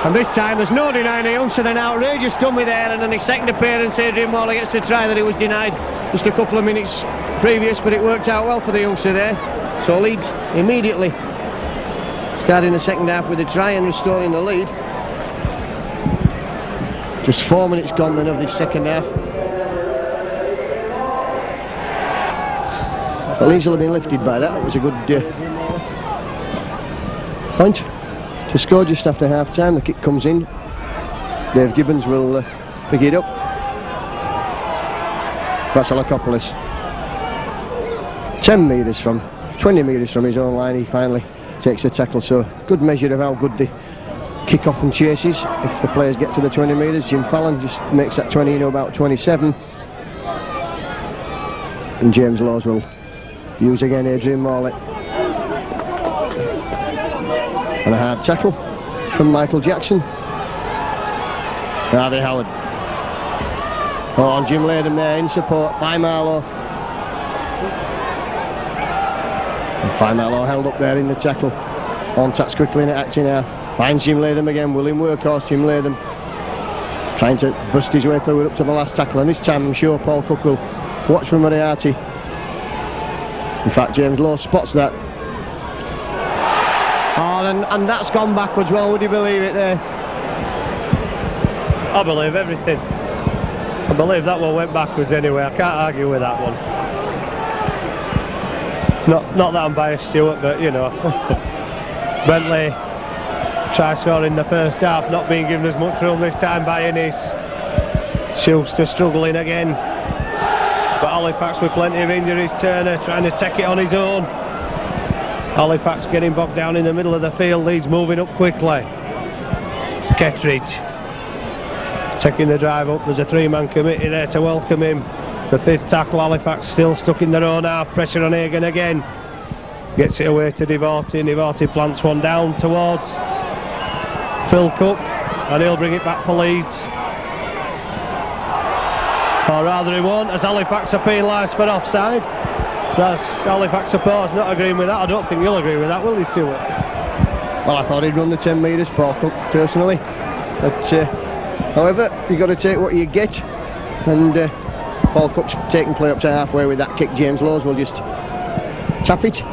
And this time there's no denying the youngster, an outrageous dummy there, and then his second appearance, Adrian Morley gets the try that he was denied just a couple of minutes previous, but it worked out well for the youngster there. So Leeds immediately starting the second half with a try and restoring the lead. Just 4 minutes gone then of this second half. But Leeds will have been lifted by that. That was a good point to score just after half time. The kick comes in. Dave Gibbons will pick it up. Vasilakopoulos 10 metres from 20 metres from his own line, he finally takes a tackle. So good measure of how good the kick off and chases if the players get to the 20 metres. Jim Fallon just makes that 20 into about 27, and James Laws will use again Adrian Morley. And a hard tackle from Michael Jackson. Harvey Howard. Oh, and Jim Latham there in support. Fine Marlowe. And Fine Marlowe held up there in the tackle. On taps quickly in acting half. Finds Jim Latham again. William Workhorse, Jim Latham trying to bust his way through it up to the last tackle. And this time I'm sure Paul Cook will watch for Moriarty. In fact, James Law spots that. Oh, and that's gone backwards. Well, would you believe it there? I believe everything. I believe that one went backwards anyway. I can't argue with that one. Not that I'm biased, Stuart, but you know. Bentley try scoring in the first half, not being given as much room this time by Innes. Schuster struggling again. But Halifax with plenty of injuries. Turner trying to take it on his own. Halifax getting bogged down in the middle of the field. Leeds moving up quickly. Kettridge taking the drive up. There's a 3-man committee there to welcome him. The 5th tackle. Halifax still stuck in their own half. Pressure on Hagan again. Gets it away to Devorty. Devorty plants one down towards Phil Cook, and he'll bring it back for Leeds. Or rather he won't, as Halifax are penalised for offside. That's Halifax supporters not agreeing with that. I don't think you'll agree with that, will you, Stuart? Well, I thought he'd run the 10 metres, Paul Cook, personally. But, however, you've got to take what you get. And Paul Cook's taking play up to halfway with that kick. James Laws will just tap it.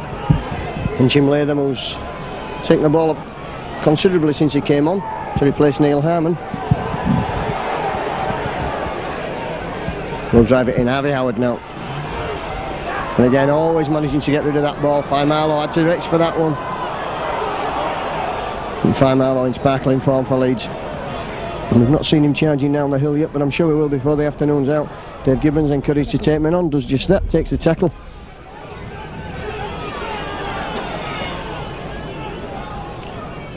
And Jim Latham, who's taken the ball up considerably since he came on to replace Neil Harmon, will drive it in. Harvey Howard now. And again, always managing to get rid of that ball. Fine Marlowe had to reach for that one. And Fine Marlowe in sparkling form for Leeds. And we've not seen him charging down the hill yet, but I'm sure we will before the afternoon's out. Dave Gibbons encouraged to take men on, does just that, takes the tackle.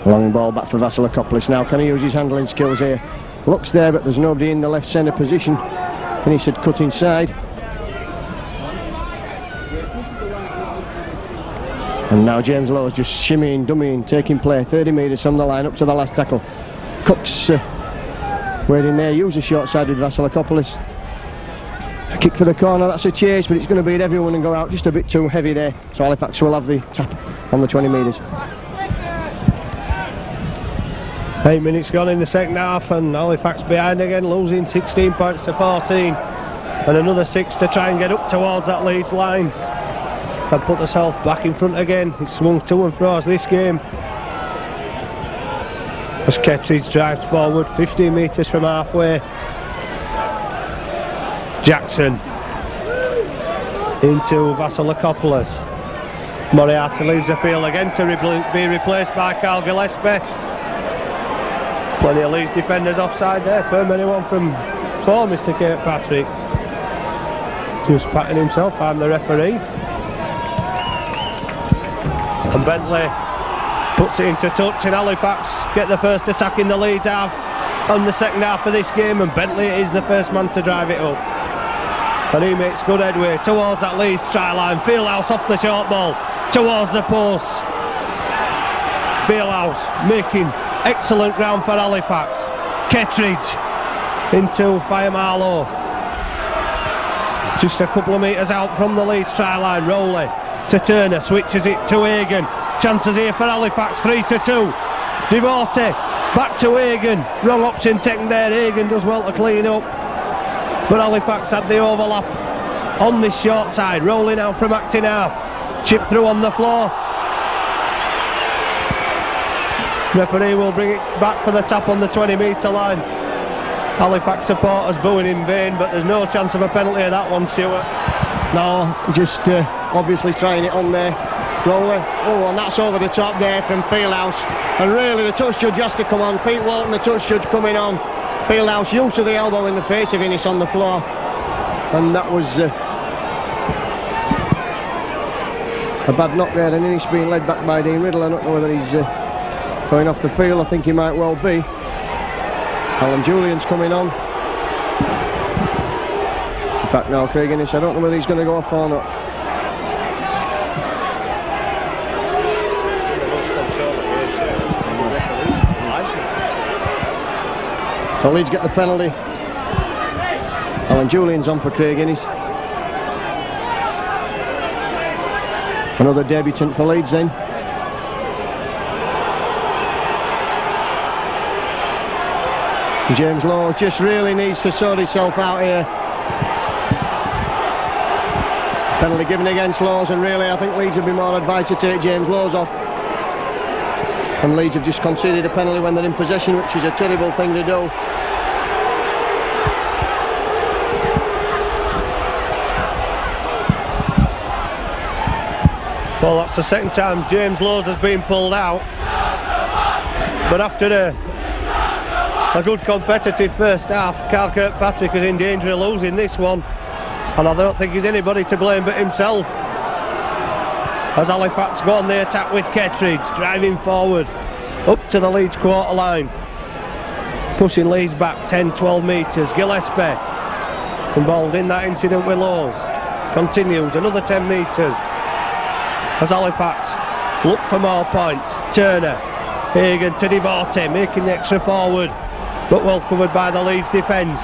Long ball back for Vasilakopoulos now. Can he use his handling skills here? Looks there, but there's nobody in the left centre position. And he said cut inside. And now James Lowe's just shimmying, dummying, taking play. 30 metres from the line up to the last tackle. Cook's waiting there. Use a short side with Vasilakopoulos. A kick for the corner. That's a chase, but it's going to beat everyone and go out just a bit too heavy there. So Halifax will have the tap on the 20 metres. 8 minutes gone in the second half, and Halifax behind again, losing 16 points to 14, and another 6 to try and get up towards that Leeds line and put themselves back in front again. It's swung to and fro as this game, as Kettridge drives forward 15 metres from halfway. Jackson into Vasilakopoulos. Moriarty leaves the field again to be replaced by Carl Gillespie. Plenty of Leeds defenders offside there. Permanent one from 4, Mr. Kirkpatrick. Just patting himself, I'm the referee. And Bentley puts it into touch, and Halifax get the first attack in the Leeds half on the second half of this game, and Bentley is the first man to drive it up. and he makes good headway towards that Leeds try line. Fieldhouse off the short ball towards the post. Fieldhouse making excellent ground for Halifax. Kettridge into Firemarlow. Just a couple of metres out from the Leeds try line. Rowley to Turner, switches it to Hagan. Chances here for Halifax, 3-2. Devote back to Hagan. Wrong option taken there. Hagan does well to clean up, but Halifax had the overlap on this short side. Rolling out from acting half. Chip through on the floor. Referee will bring it back for the tap on the 20-metre line. Halifax supporters booing in vain, but there's no chance of a penalty of that one, Stuart. No, just obviously trying it on there. Rowley. Oh, and that's over the top there from Fieldhouse. And really the touch judge has to come on. Pete Walton, the touch judge, coming on. Fieldhouse used to the elbow in the face of Innes on the floor. And that was a bad knock there, and Innes being led back by Dean Riddle. I don't know whether he's going off the field. I think he might well be. Alan Julian's coming on. In fact, now Craig Innes, I don't know whether he's going to go off or not. So Leeds get the penalty. Alan Julian's on for Craig Innes. Another debutant for Leeds then. James Law just really needs to sort himself out here. Penalty given against Laws, and really I think Leeds would be more advised to take James Laws off. And Leeds have just conceded a penalty when they're in possession, which is a terrible thing to do. Well, that's the second time James Laws has been pulled out, but after a good competitive first half, Carl Kirkpatrick is in danger of losing this one, and I don't think there's anybody to blame but himself. As Halifax go on the attack with Kettridge driving forward up to the Leeds quarter line, pushing Leeds back 10-12 metres. Gillespie involved in that incident with Laws continues another 10 metres as Halifax look for more points. Turner, Hagan to Devote, making the extra forward, but well covered by the Leeds defence.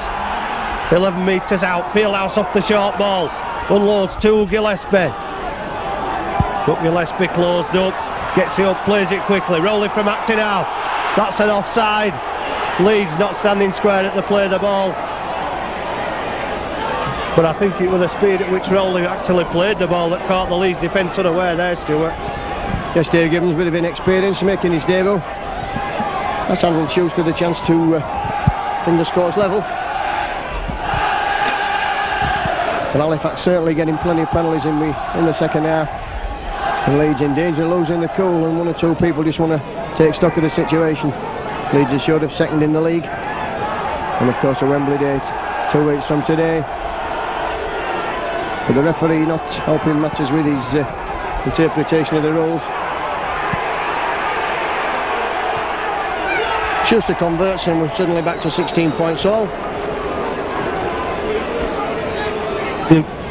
11 metres out, Fieldhouse off the short ball, unloads to Gillespie, but Gillespie closed up, gets it up, plays it quickly. Rowley from acting out, that's an offside. Leeds not standing square at the play of the ball, but I think it was the speed at which Rowley actually played the ball that caught the Leeds defence unaware there, Stuart. Yes, Dave Gibbons, a bit of inexperience making his debut. That's handled Schuster the chance to bring the scores level. But Halifax certainly getting plenty of penalties in the second half. And Leeds in danger of losing the cool, and one or two people just want to take stock of the situation. Leeds are short of second in the league, and of course a Wembley date 2 weeks from today. But the referee not helping matters with his interpretation of the rules. Schuster converts, and we're suddenly back to 16 points all.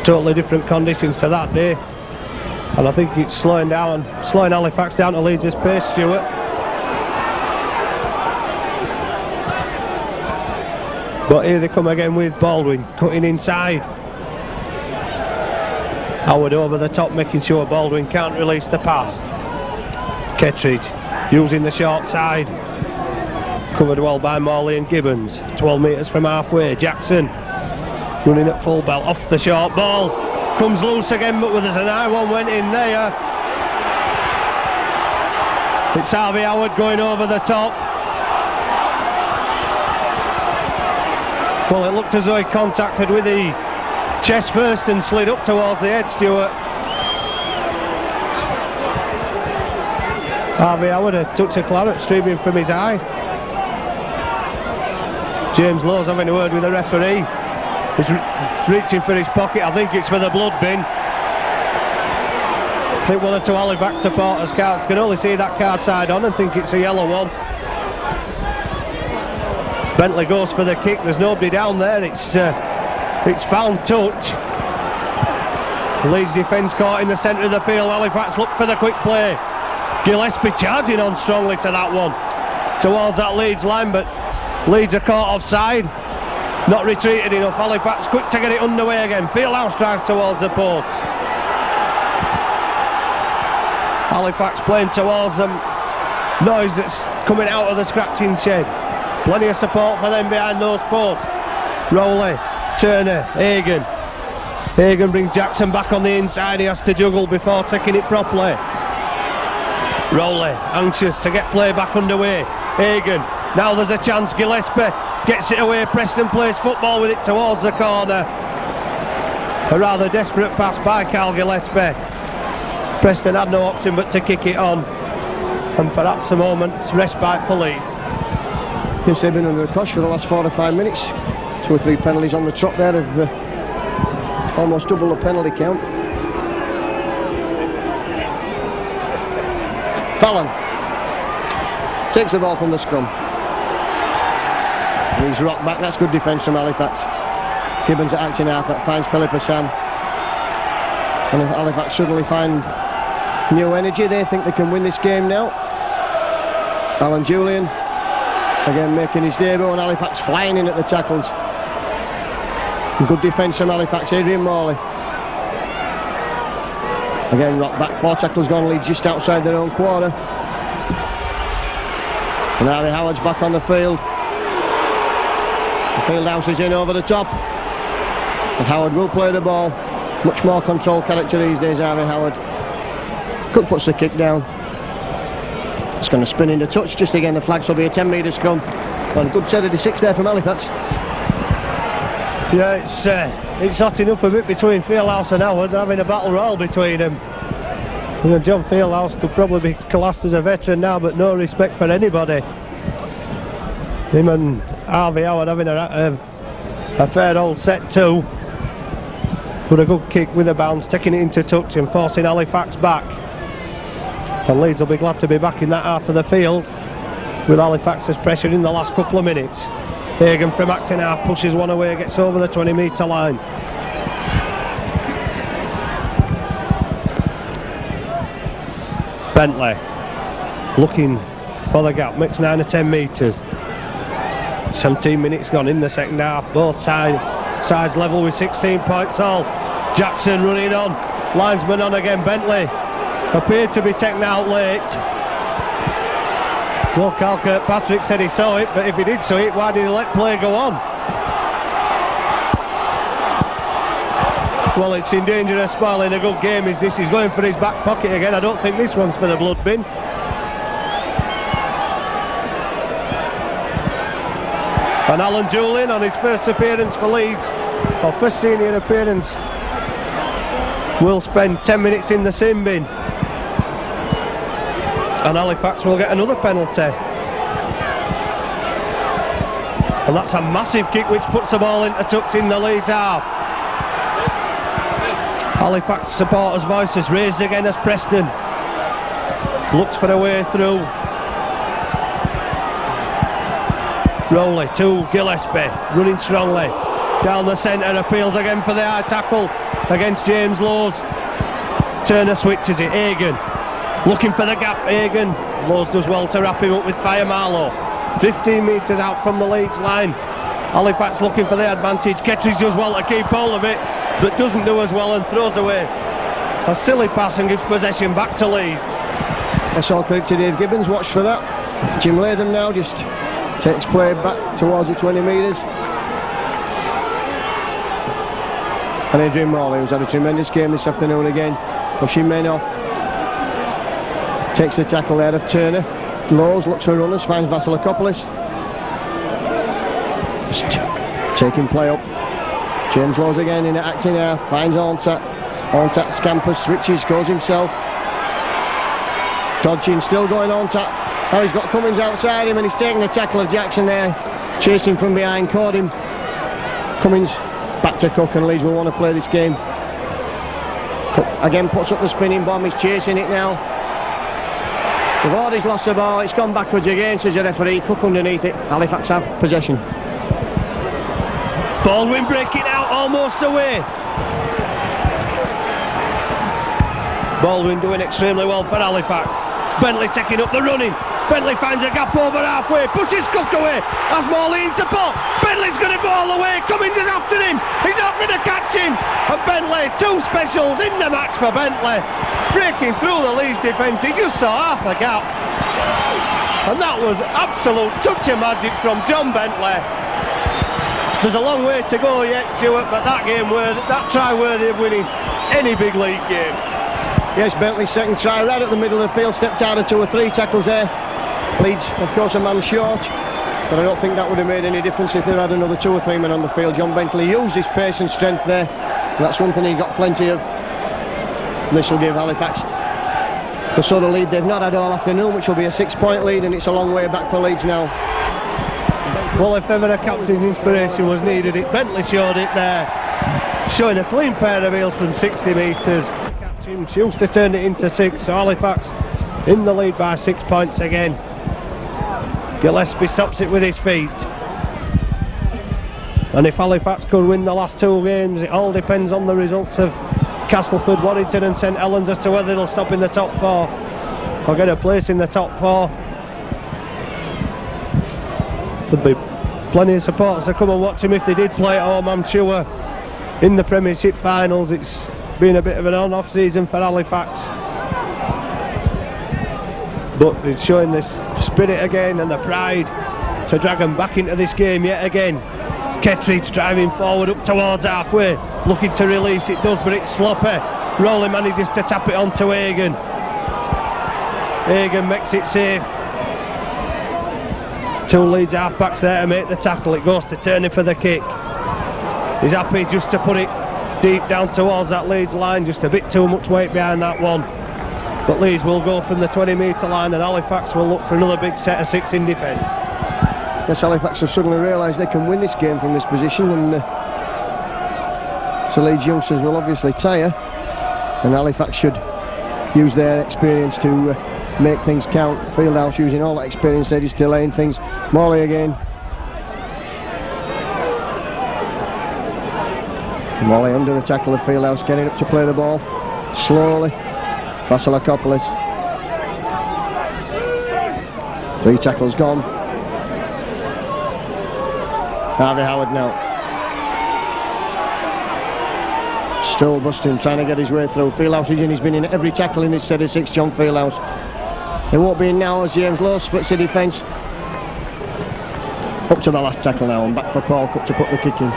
Totally different conditions to that day, and I think it's slowing Halifax down to Leeds' pace, Stuart. But here they come again with Baldwin cutting inside. Howard over the top, making sure Baldwin can't release the pass. Kettridge using the short side, covered well by Morley and Gibbons. 12 metres from halfway. Jackson running at full belt, off the short ball, comes loose again, but there's an high one went in there. It's Harvey Howard going over the top. Well, it looked as though he contacted with the chest first and slid up towards the head, Stuart. Harvey Howard, a touch of claret streaming from his eye. James Lowe's having a word with the referee. He's reaching for his pocket. I think it's for the blood bin. I think one or two Halifax supporters can only see that card side on and think it's a yellow one. Bentley goes for the kick. There's nobody down there. It's foul touch. Leeds defence caught in the centre of the field. Halifax look for the quick play. Gillespie charging on strongly to that one, towards that Leeds line, but Leeds are caught offside. Not retreated enough. Halifax quick to get it underway again. Fieldhouse drives towards the post. Halifax playing towards them. Noise that's coming out of the scratching shed. Plenty of support for them behind those posts. Rowley, Turner, Hagan. Hagan brings Jackson back on the inside. He has to juggle before taking it properly. Rowley, anxious to get play back underway. Hagan, now there's a chance. Gillespie gets it away. Preston plays football with it towards the corner. A rather desperate pass by Carl Gillespie. Preston had no option but to kick it on. And perhaps a moment's respite for Leeds. Yes, they've been under the cosh for the last 4 or 5 minutes. 2 or 3 penalties on the trot there of almost double the penalty count. Fallon takes the ball from the scrum. And he's rocked back. That's good defence from Halifax. Gibbons at acting half, that finds Philip Hassan. And if Halifax suddenly find new energy, they think they can win this game now. Alan Julian again making his debut, and Halifax flying in at the tackles. Good defence from Halifax. Adrian Morley again rocked back. 4 tackles gone. Leeds just outside their own quarter. And Harry Howard's back on the field. The Fieldhouse is in over the top, and Howard will play the ball. Much more control character these days, Harry Howard. Cook puts the kick down. It's going to spin into touch. Just again, the flags will be a 10-metre scrum. And good set of the 6 there from Halifax. Yeah, it's hotting up a bit between Fieldhouse and Howard. They're having a battle royal between them. You know, John Fieldhouse could probably be classed as a veteran now, but no respect for anybody. Him and Harvey Howard having a fair old set too. But a good kick with a bounce, taking it into touch and forcing Halifax back. And Leeds will be glad to be back in that half of the field, with Halifax's pressure in the last couple of minutes. Hagan from acting half pushes one away, gets over the 20-metre line. Bentley looking for the gap, makes 9 or 10 metres. 17 minutes gone in the second half, both sides level with 16 points all. Jackson running on, linesman on again. Bentley appeared to be taken out late. Well, Carl Kirkpatrick said he saw it, but if he did see it, why did he let play go on? Well, it's in danger of spoiling a good game. Is this? He's going for his back pocket again. I don't think this one's for the blood bin. And Alan Julian on his first appearance for Leeds, or first senior appearance, will spend 10 minutes in the sin bin. And Halifax will get another penalty. And that's a massive kick which puts the ball into touch in the Leeds half. Halifax supporters' voices raised again as Preston looks for a way through. Rowley to Gillespie, running strongly down the centre, appeals again for the high tackle against James Lowes. Turner switches it. Hagan looking for the gap. Hagan, Lowes does well to wrap him up with Fire Marlow. 15 metres out from the Leeds line. Halifax looking for the advantage. Kettridge does well to keep hold of it, but doesn't do as well and throws away a silly pass and gives possession back to Leeds. That's all credit to Dave Gibbons. Watch for that. Jim Latham now just takes play back towards the 20 metres. And Adrian Morley, who's had a tremendous game this afternoon again, pushing men off. Takes the tackle there of Turner. Lowes looks for runners, finds Vasilakopoulos. Just taking play up. James Lowes again in acting half, finds Orntat. Orntat scampers, switches, goes himself. Dodging, still going Orntat. Now he's got Cummins outside him and he's taking the tackle of Jackson there. Chasing from behind, caught him. Cummins back to Cook, and Leeds will want to play this game. Cook again puts up the spinning bomb, he's chasing it now. They've already lost the ball, it's gone backwards again, says the referee. Cook underneath it. Halifax have possession. Baldwin breaking out, almost away. Baldwin doing extremely well for Halifax. Bentley taking up the running. Bentley finds a gap over halfway, pushes Cook away, has more Leeds support. Bentley's going to go all the way, Cummins is after him, he's not going to catch him. And Bentley, 2 specials in the match for Bentley. Breaking through the Leeds defence, he just saw half a gap. And that was absolute touch of magic from John Bentley. There's a long way to go yet, Stuart, but that try worthy of winning any big league game. Yes, Bentley's second try right at the middle of the field, stepped out of 2 or 3 tackles there. Leeds, of course, a man short, but I don't think that would have made any difference if they had another 2 or 3 men on the field. John Bentley used his pace and strength there. That's one thing he got plenty of. And this will give Halifax the sort of lead they've not had all afternoon, which will be a 6-point lead, and it's a long way back for Leeds now. Well, if ever a captain's inspiration was needed, Bentley showed it there, showing a clean pair of heels from 60 metres. Schuster turned it into 6, so Halifax in the lead by 6 points again. Gillespie stops it with his feet. And if Halifax could win the last 2 games, it all depends on the results of Castleford, Warrington and St Helens as to whether they'll stop in the top 4 or get a place in the top 4. There'll be plenty of supporters to come and watch them if they did play at home, I'm sure. In the Premiership finals, it's been a bit of an on-off season for Halifax, but they're showing this spirit again and the pride to drag them back into this game yet again. Kettridge driving forward up towards halfway, looking to release, it does, but it's sloppy. Rowley manages to tap it onto Hagan. Hagan makes it safe. 2 Leeds halfbacks there to make the tackle. It goes to Turner for the kick. He's happy just to put it deep down towards that Leeds line, just a bit too much weight behind that one. But Leeds will go from the 20-metre line and Halifax will look for another big set of 6 in defence. Yes, Halifax have suddenly realised they can win this game from this position, and so Leeds youngsters will obviously tire, and Halifax should use their experience to make things count. Fieldhouse using all that experience, they're just delaying things. Morley again. Morley under the tackle of Fieldhouse, getting up to play the ball slowly. Vasilakopoulos. 3 tackles gone. Harvey Howard now. Still busting, trying to get his way through. Fieldhouse is in, he's been in every tackle in this set of 6, John Fieldhouse. He won't be in now as James Lowe splits the defence. Up to the last tackle now, and back for Paul Cook to put the kick in.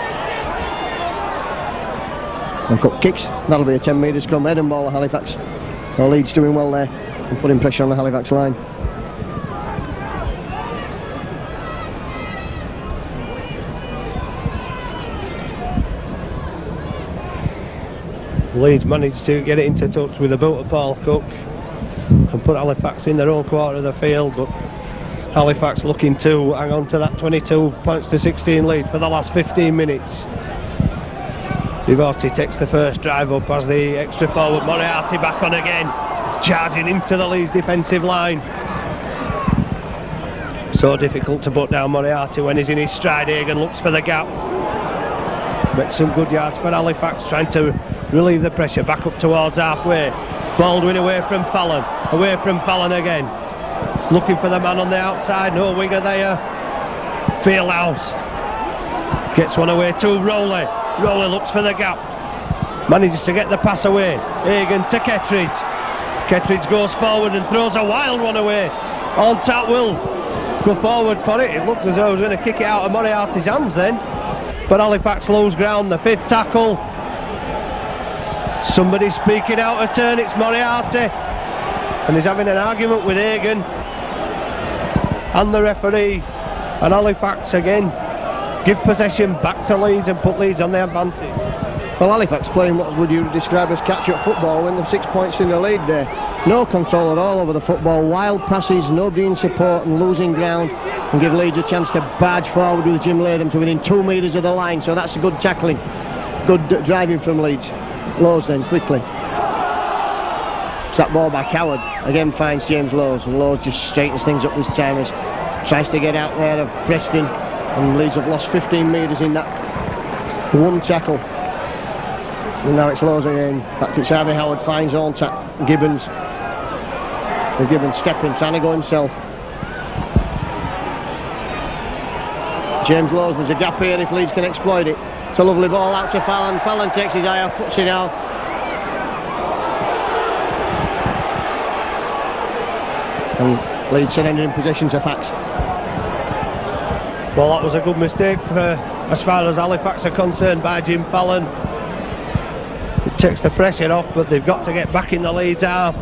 And Cook kicks, that'll be a 10-metre scrum, head and ball at Halifax. The Leeds doing well there and putting pressure on the Halifax line. Leeds managed to get it into touch with the boot of Paul Cook and put Halifax in their own quarter of the field, but Halifax looking to hang on to that 22 points to 16 lead for the last 15 minutes. Vivorti takes the first drive up as the extra forward. Moriarty back on again, charging into the Leeds defensive line. So difficult to put down Moriarty when he's in his stride. Hagan looks for the gap, makes some good yards for Halifax, trying to relieve the pressure. Back up towards halfway. Baldwin away from Fallon again, looking for the man on the outside. No winger there. Fieldhouse gets one away to Rowley. Rowley looks for the gap, manages to get the pass away. Hagan to Kettridge. Kettridge goes forward and throws a wild one away. On tap will go forward for it. It looked as though he was going to kick it out of Moriarty's hands then, but Halifax lose ground. The 5th tackle. Somebody speaking out of turn. It's Moriarty, and he's having an argument with Hagan and the referee, and Halifax again give possession back to Leeds and put Leeds on the advantage. Well, Halifax playing what would you describe as catch-up football when they're 6 points in the lead there. No control at all over the football, wild passes, nobody in support and losing ground, and give Leeds a chance to barge forward with Jim Latham to within 2 metres of the line, so that's a good tackling, good driving from Leeds. Lowes then, quickly. It's that ball by Coward, again finds James Lowes, and Lowes just straightens things up this time as tries to get out there of Preston, and Leeds have lost 15 metres in that one tackle. And now it's Lowe's again. In fact, it's Harvey Howard finds on tap Gibbons. The Gibbons stepping, trying to go himself. James Lowe's, there's a gap here if Leeds can exploit it. It's a lovely ball out to Fallon. Fallon takes his eye off, puts it out. And Leeds surrendered in possession to Fax. Well, that was a good mistake for as far as Halifax are concerned by Jim Fallon. It takes the pressure off, but they've got to get back in the Leeds half.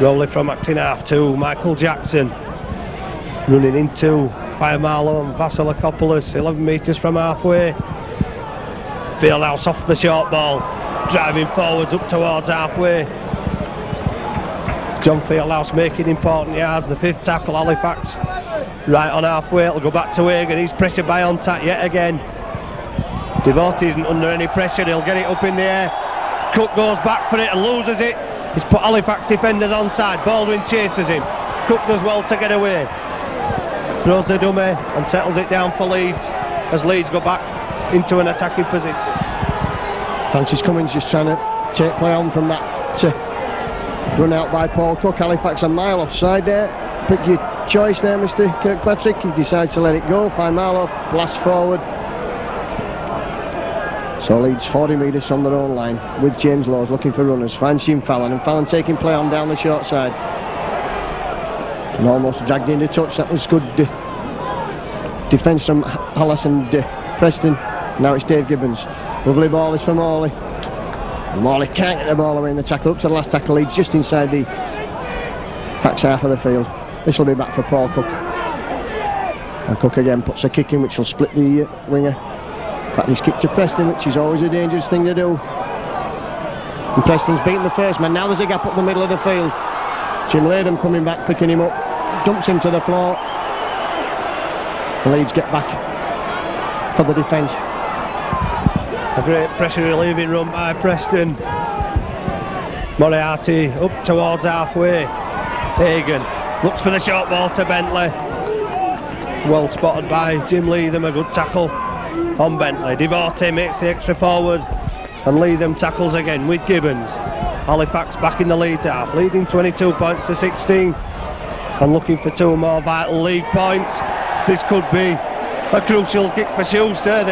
Rolling from acting half to Michael Jackson. Running into Firemarlow and Vasilakopoulos, 11 metres from halfway. Fieldhouse off the short ball, driving forwards up towards halfway. John Fieldhouse making important yards, the 5th tackle Halifax. Right on halfway, it'll go back to Hagan, he's pressured by Ontat yet again. Devote isn't under any pressure, he'll get it up in the air. Cook goes back for it and loses it. He's put Halifax defenders onside, Baldwin chases him. Cook does well to get away. Throws the dummy and settles it down for Leeds as Leeds go back into an attacking position. Francis Cummins just trying to take play on from that run out by Paul Cook. Halifax a mile offside there. Pick your choice there, Mr. Kirkpatrick. He decides to let it go. Firemarlow blast forward. So Leeds 40 metres from their own line with James Lowe's looking for runners. Finds Jim Fallon, and Fallon taking play on down the short side. And almost dragged into touch. That was good defence from Hallas and Preston. Now it's Dave Gibbons. Lovely ball is for Morley. And Morley can't get the ball away in the tackle. Up to the last tackle, Leeds just inside the Fax half of the field. This will be back for Paul Cook. And Cook again puts a kick in which will split the winger. In fact, he's kicked to Preston, which is always a dangerous thing to do. And Preston's beaten the first man. Now there's a gap up the middle of the field. Jim Latham coming back, picking him up, dumps him to the floor. The Leeds get back for the defence. A great pressure relieving run by Preston. Moriarty up towards halfway. Hagan looks for the short ball to Bentley. Well spotted by Jim Leatham, a good tackle on Bentley. Devote makes the extra forward and Leatham tackles again with Gibbons. Halifax back in the lead half, leading 22 points to 16 and looking for 2 more vital league points. This could be a crucial kick for Schuster.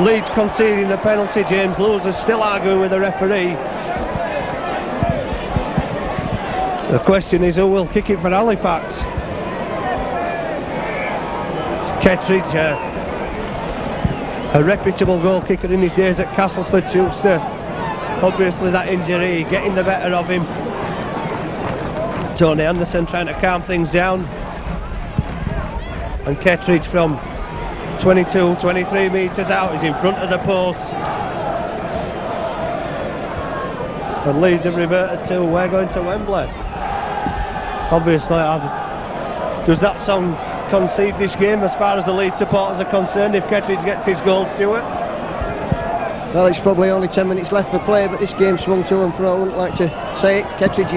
Leeds conceding the penalty. James Lewis is still arguing with the referee. The question is who will kick it for Halifax. Kettridge, a reputable goal kicker in his days at Castleford. Schuster, obviously that injury getting the better of him. Tony Anderson trying to calm things down. And Kettridge from 23 metres out is in front of the post. And Leeds have reverted to we're going to Wembley. Obviously, does that song concede this game as far as the Leeds supporters are concerned if Kettridge gets his goal, Stuart? Well, it's probably only 10 minutes left for play, but this game swung to and fro. I wouldn't like to say it. Kettridge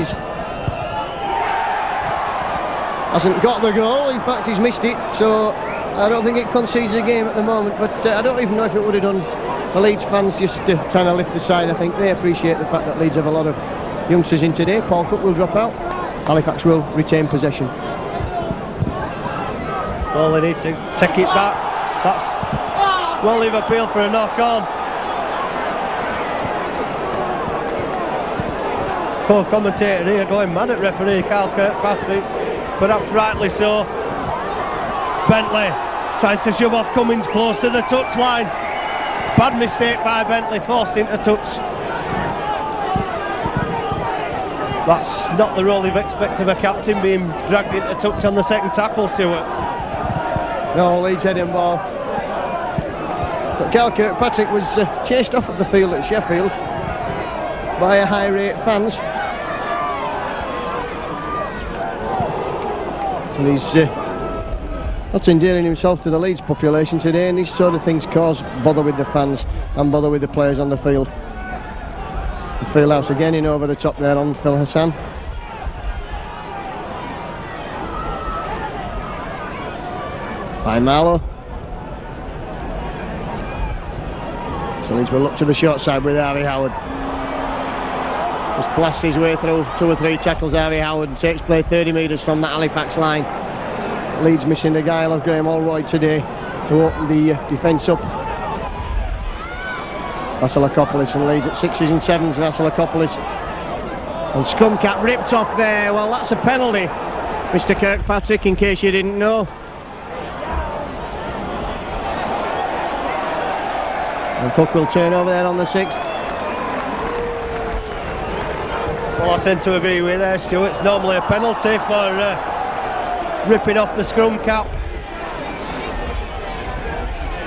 hasn't got the goal, in fact he's missed it, so I don't think it concedes the game at the moment, but I don't even know if it would have done the Leeds fans just trying to lift the side. I think they appreciate the fact that Leeds have a lot of youngsters in today. Paul Cook will drop out, Halifax will retain possession. Well, they need to take it back. That's well, they've appealed for a knock on. Co-commentator here going mad at referee Carl Kirkpatrick, perhaps rightly so. Bentley trying to shove off Cummins close to the touchline. Bad mistake by Bentley, forced into touch. That's not the role you've expected of a captain, being dragged into touch on the second tackle, Stuart. No, Leeds heading ball. But Carl Kirkpatrick was chased off at the field at Sheffield by a high rate fans. And he's not endearing himself to the Leeds population today, and these sort of things cause bother with the fans and bother with the players on the field. The Fieldhouse again in over the top there on Phil Hassan. Firemarlow. So Leeds will look to the short side with Harvey Howard. Just blasts his way through 2 or 3 tackles, Harvey Howard, and takes play 30 metres from that Halifax line. Leeds missing the guile of Graham Allroyd today to open the defence up. Vasilakopoulos and Leeds at 6s and 7s. Vasilakopoulos and scrum cap ripped off there. Well, that's a penalty, Mr. Kirkpatrick, in case you didn't know. And Cook will turn over there on the 6th. Well, I tend to agree with there, Stuart. It's normally a penalty for ripping off the scrum cap,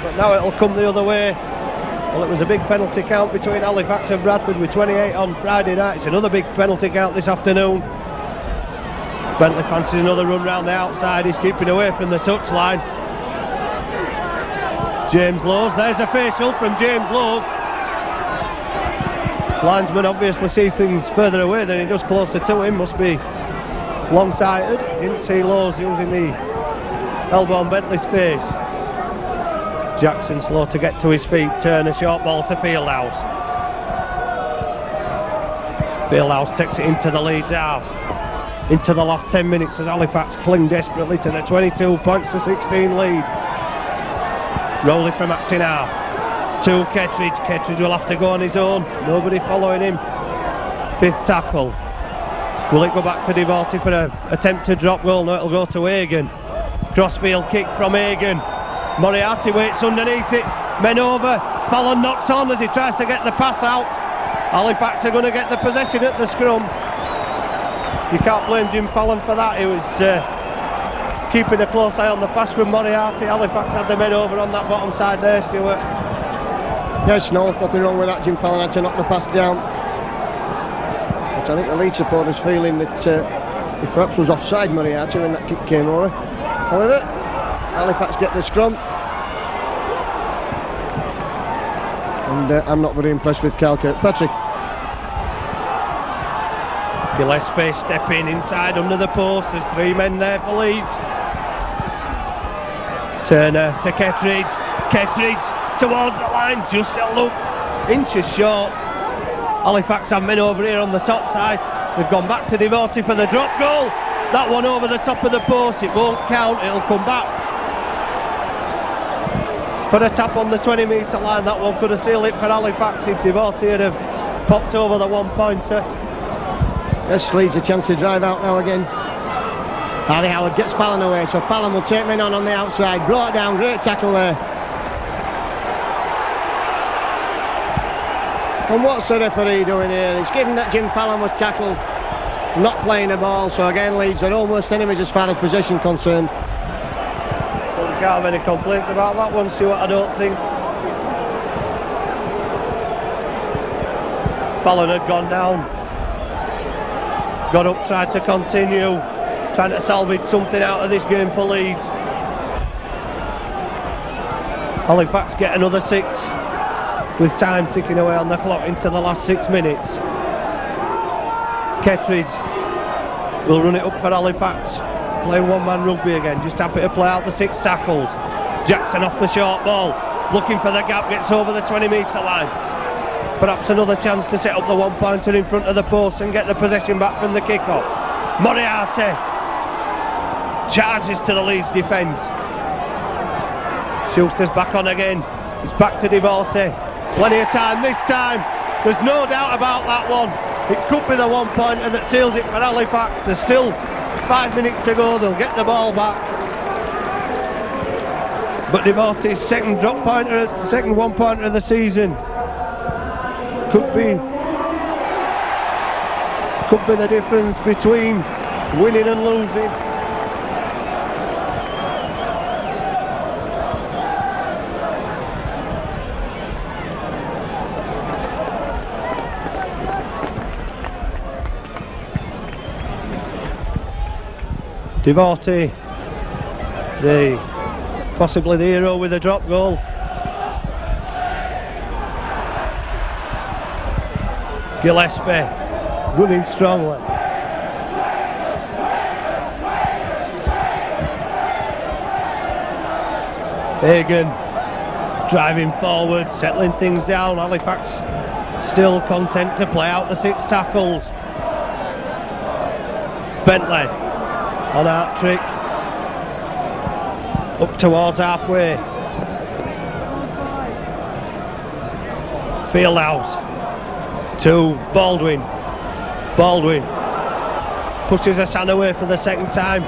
but now it'll come the other way. Well, it was a big penalty count between Halifax and Bradford with 28 on Friday night. It's another big penalty count this afternoon. Bentley fancies another run round the outside. He's keeping away from the touchline. James Lowes, there's a facial from James Lowes. Linesman obviously sees things further away than he does closer to him, must be long-sighted. Didn't see Lowes using the elbow on Bentley's face. Jackson slow to get to his feet, turn a short ball to Fieldhouse. Fieldhouse takes it into the Leeds half. Into the last 10 minutes as Halifax cling desperately to the 22 points to 16 lead. Rowley from acting half. To Kettridge. Kettridge will have to go on his own. Nobody following him. 5th tackle. Will it go back to Devorty for an attempt to drop goal? No, it'll go to Hagan. Crossfield kick from Hagan. Moriarty waits underneath it. Men over. Fallon knocks on as he tries to get the pass out. Halifax are going to get the possession at the scrum. You can't blame Jim Fallon for that. He was keeping a close eye on the pass from Moriarty. Halifax had the men over on that bottom side there, Stuart. Yes, no, nothing wrong with that. Jim Fallon had to knock the pass down. But I think the Leeds supporters feeling that he perhaps was offside, Moriarty, when that kick came over. However, Halifax get the scrum. And I'm not very impressed with Carl Kirkpatrick. Gillespie stepping inside under the post. There's 3 men there for Leeds. Turner to Kettridge. Kettridge towards the line, just a look inches short. Halifax have men over here on the top side. They've gone back to Devorty for the drop goal. That one over the top of the post, it won't count, it'll come back for a tap on the 20-metre line. That one could have sealed it for Halifax if Devorty had have popped over the 1-pointer. Yes, Leeds a chance to drive out now again. Harvey Howard gets Fallon away, so Fallon will take men on the outside. Brought down, great tackle there. And what's the referee doing here? He's given that Jim Fallon was tackled, not playing the ball, so again Leeds are almost enemies as far as possession concerned. Well, we can't have any complaints about that one, Stuart, I don't think. Fallon had gone down, got up, tried to continue, trying to salvage something out of this game for Leeds. Halifax get another 6 with time ticking away on the clock into the last 6 minutes. Kettridge will run it up for Halifax, playing one-man rugby again, just happy to play out the 6 tackles. Jackson off the short ball, looking for the gap, gets over the 20-metre line. Perhaps another chance to set up the 1-pointer in front of the post and get the possession back from the kick-off. Moriarty charges to the Leeds defence. Schuster's back on again. It's back to Devorty. Plenty of time this time. There's no doubt about that one. It could be the 1-pointer that seals it for Halifax. There's still 5 minutes to go. They'll get the ball back. But Devorty's second drop pointer, second 1-pointer of the season, could be the difference between winning and losing. Devorty, possibly the hero with a drop goal. Gillespie running strongly. Hagan driving forward, settling things down. Halifax still content to play out the 6 tackles. Bentley on art trick, up towards halfway. Fieldhouse to Baldwin. Baldwin pushes Hassan away for the second time.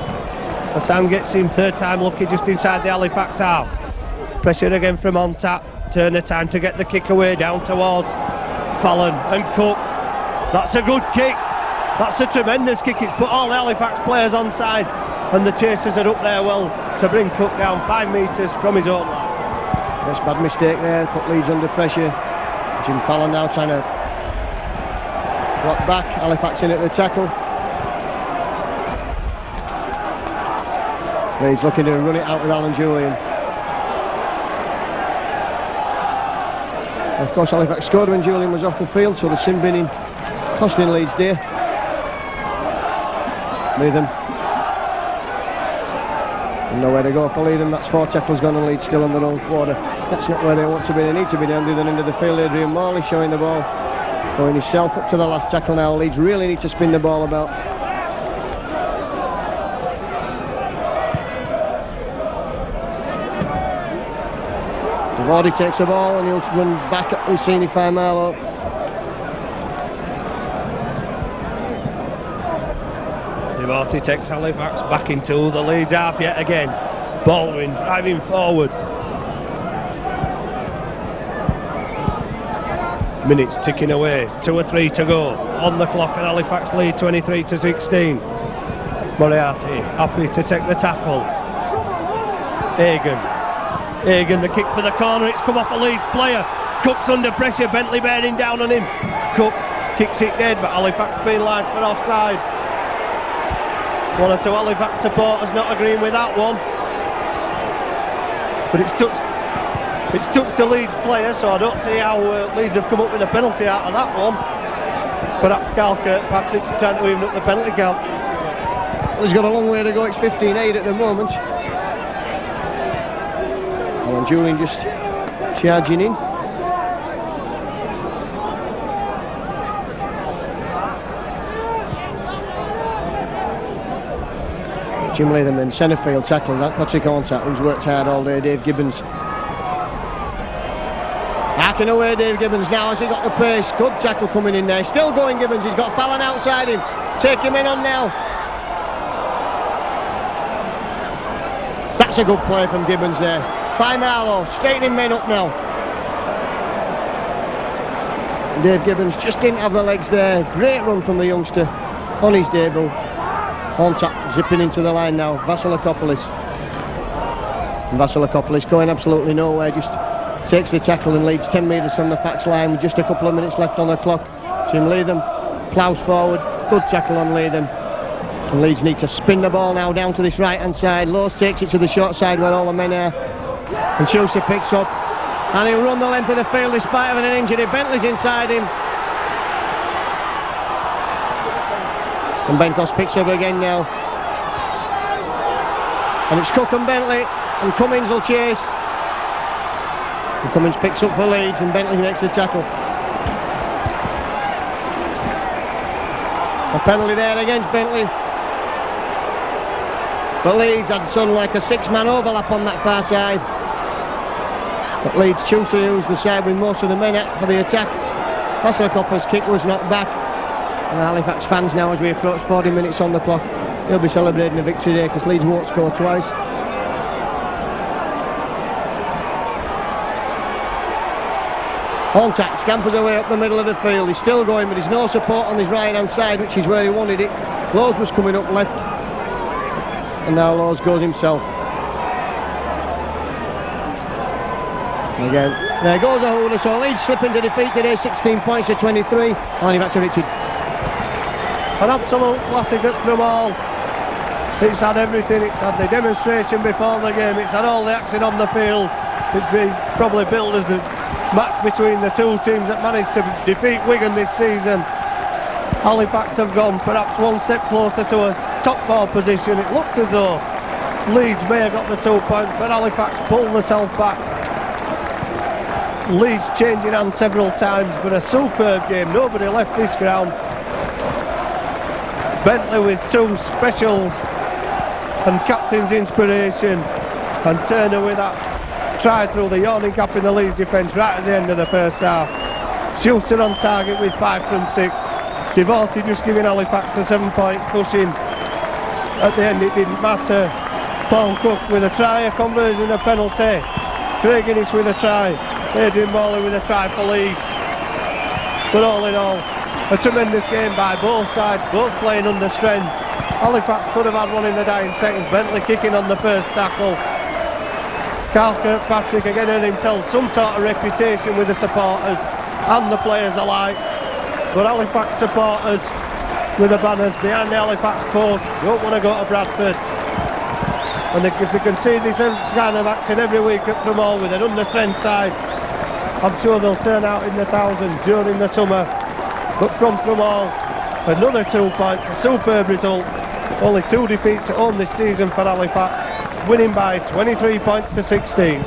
Hassan gets him, third time lucky, just inside the Halifax half. Pressure again from on tap. Turner time to get the kick away down towards Fallon and Cook. That's a good kick. That's a tremendous kick. It's put all the Halifax players on side, and the chasers are up there well to bring Cook down 5 metres from his own line. Yes, bad mistake there, put Leeds under pressure. Jim Fallon now trying to block back, Halifax in at the tackle. Leeds looking to run it out with Alan Julian. Of course, Halifax scored when Julian was off the field, so the sin binning costing Leeds dear. Leatham. Nowhere to go for Leatham. That's 4 tackles gone and Leeds still on their own quarter. That's not where they want to be. They need to be down the other end of the field. Adrian Morley showing the ball, going himself up to the last tackle now. Leeds really need to spin the ball about. Vardy takes the ball and he'll run back at Usaini Faimalo. Vardy takes Halifax back into the Leeds half yet again. Baldwin driving forward. Minutes ticking away, 2 or 3 to go on the clock, and Halifax lead 23-16. Moriarty happy to take the tackle. Egan, the kick for the corner, it's come off a Leeds player. Cook's under pressure, Bentley bearing down on him. Cook kicks it dead, but Halifax penalised for offside. 1 or 2 Halifax supporters not agreeing with that one. But it's touched the Leeds player, so I don't see how Leeds have come up with a penalty out of that one. Perhaps Carl Kirkpatrick's trying to even up the penalty count. Well, he's got a long way to go, it's 15-8 at the moment. Alan Julian just charging in. Jim Latham then centre field tackle that Patrick Horntat, who's worked hard all day. Dave Gibbons hacking away. Dave Gibbons now has he got the pace. Good tackle coming in there, still going Gibbons. He's got Fallon outside him, take him in on now. That's a good play from Gibbons there. Faimalo straightening men up now. Dave Gibbons just didn't have the legs there. Great run from the youngster on his debut. Horntat zipping into the line now. Vasilakopoulos going absolutely nowhere, just takes the tackle and leads 10 metres from the Fax line with just a couple of minutes left on the clock. Jim Latham ploughs forward, good tackle on Latham. And Leeds need to spin the ball now down to this right hand side. Lowe's takes it to the short side where all the men are, and Schuster picks up and he'll run the length of the field despite having an injury. Bentley's inside him. And Bentos picks up again now. And it's Cook and Bentley, and Cummins will chase. And Cummins picks up for Leeds, and Bentley makes the tackle. A penalty there against Bentley. But Leeds had sort of like a 6-man overlap on that far side. But Leeds choose to use the side with most of the men out for the attack. Vasilakopoulos' kick was knocked back. And Halifax fans now, as we approach 40 minutes on the clock, they'll be celebrating a victory there because Leeds won't score twice. Horntat scampers away up the middle of the field. He's still going, but there's no support on his right hand side, which is where he wanted it. Lowe's was coming up left, and now Lowe's goes himself. And again, there goes a hooler, so Leeds slipping to defeat today, 16 points to 23. Handing back to Richard. An absolute classic at Thrumall. It's had everything. It's had the demonstration before the game. It's had all the action on the field. It's been probably billed as a match between the two teams that managed to defeat Wigan this season. Halifax have gone perhaps one step closer to a top 4 position. It looked as though Leeds may have got the 2 points, but Halifax pulled themselves back Leeds changing hands several times, but a superb game. Nobody left this ground. Bentley with 2 specials and captain's inspiration, and Turner with that try through the yawning gap in the Leeds defence right at the end of the first half. Shooter on target with 5 from 6. Devorty just giving Halifax the 7-point cushion. At the end it didn't matter. Paul Cook with a try, a conversion, a penalty. Craig Innes with a try. Adrian Morley with a try for Leeds. But all in all, a tremendous game by both sides, both playing under strength. Halifax could have had one in the dying seconds. Bentley kicking on the first tackle. Carl Kirkpatrick again earned himself some sort of reputation with the supporters and the players alike. But Halifax supporters with the banners behind the Halifax post don't want to go to Bradford. And if they can see this kind of action every week at Thrumall with an under-strength side, I'm sure they'll turn out in the thousands during the summer. But from Thrumall, another 2 points, a superb result. Only 2 defeats at home this season for Halifax, winning by 23 points to 16.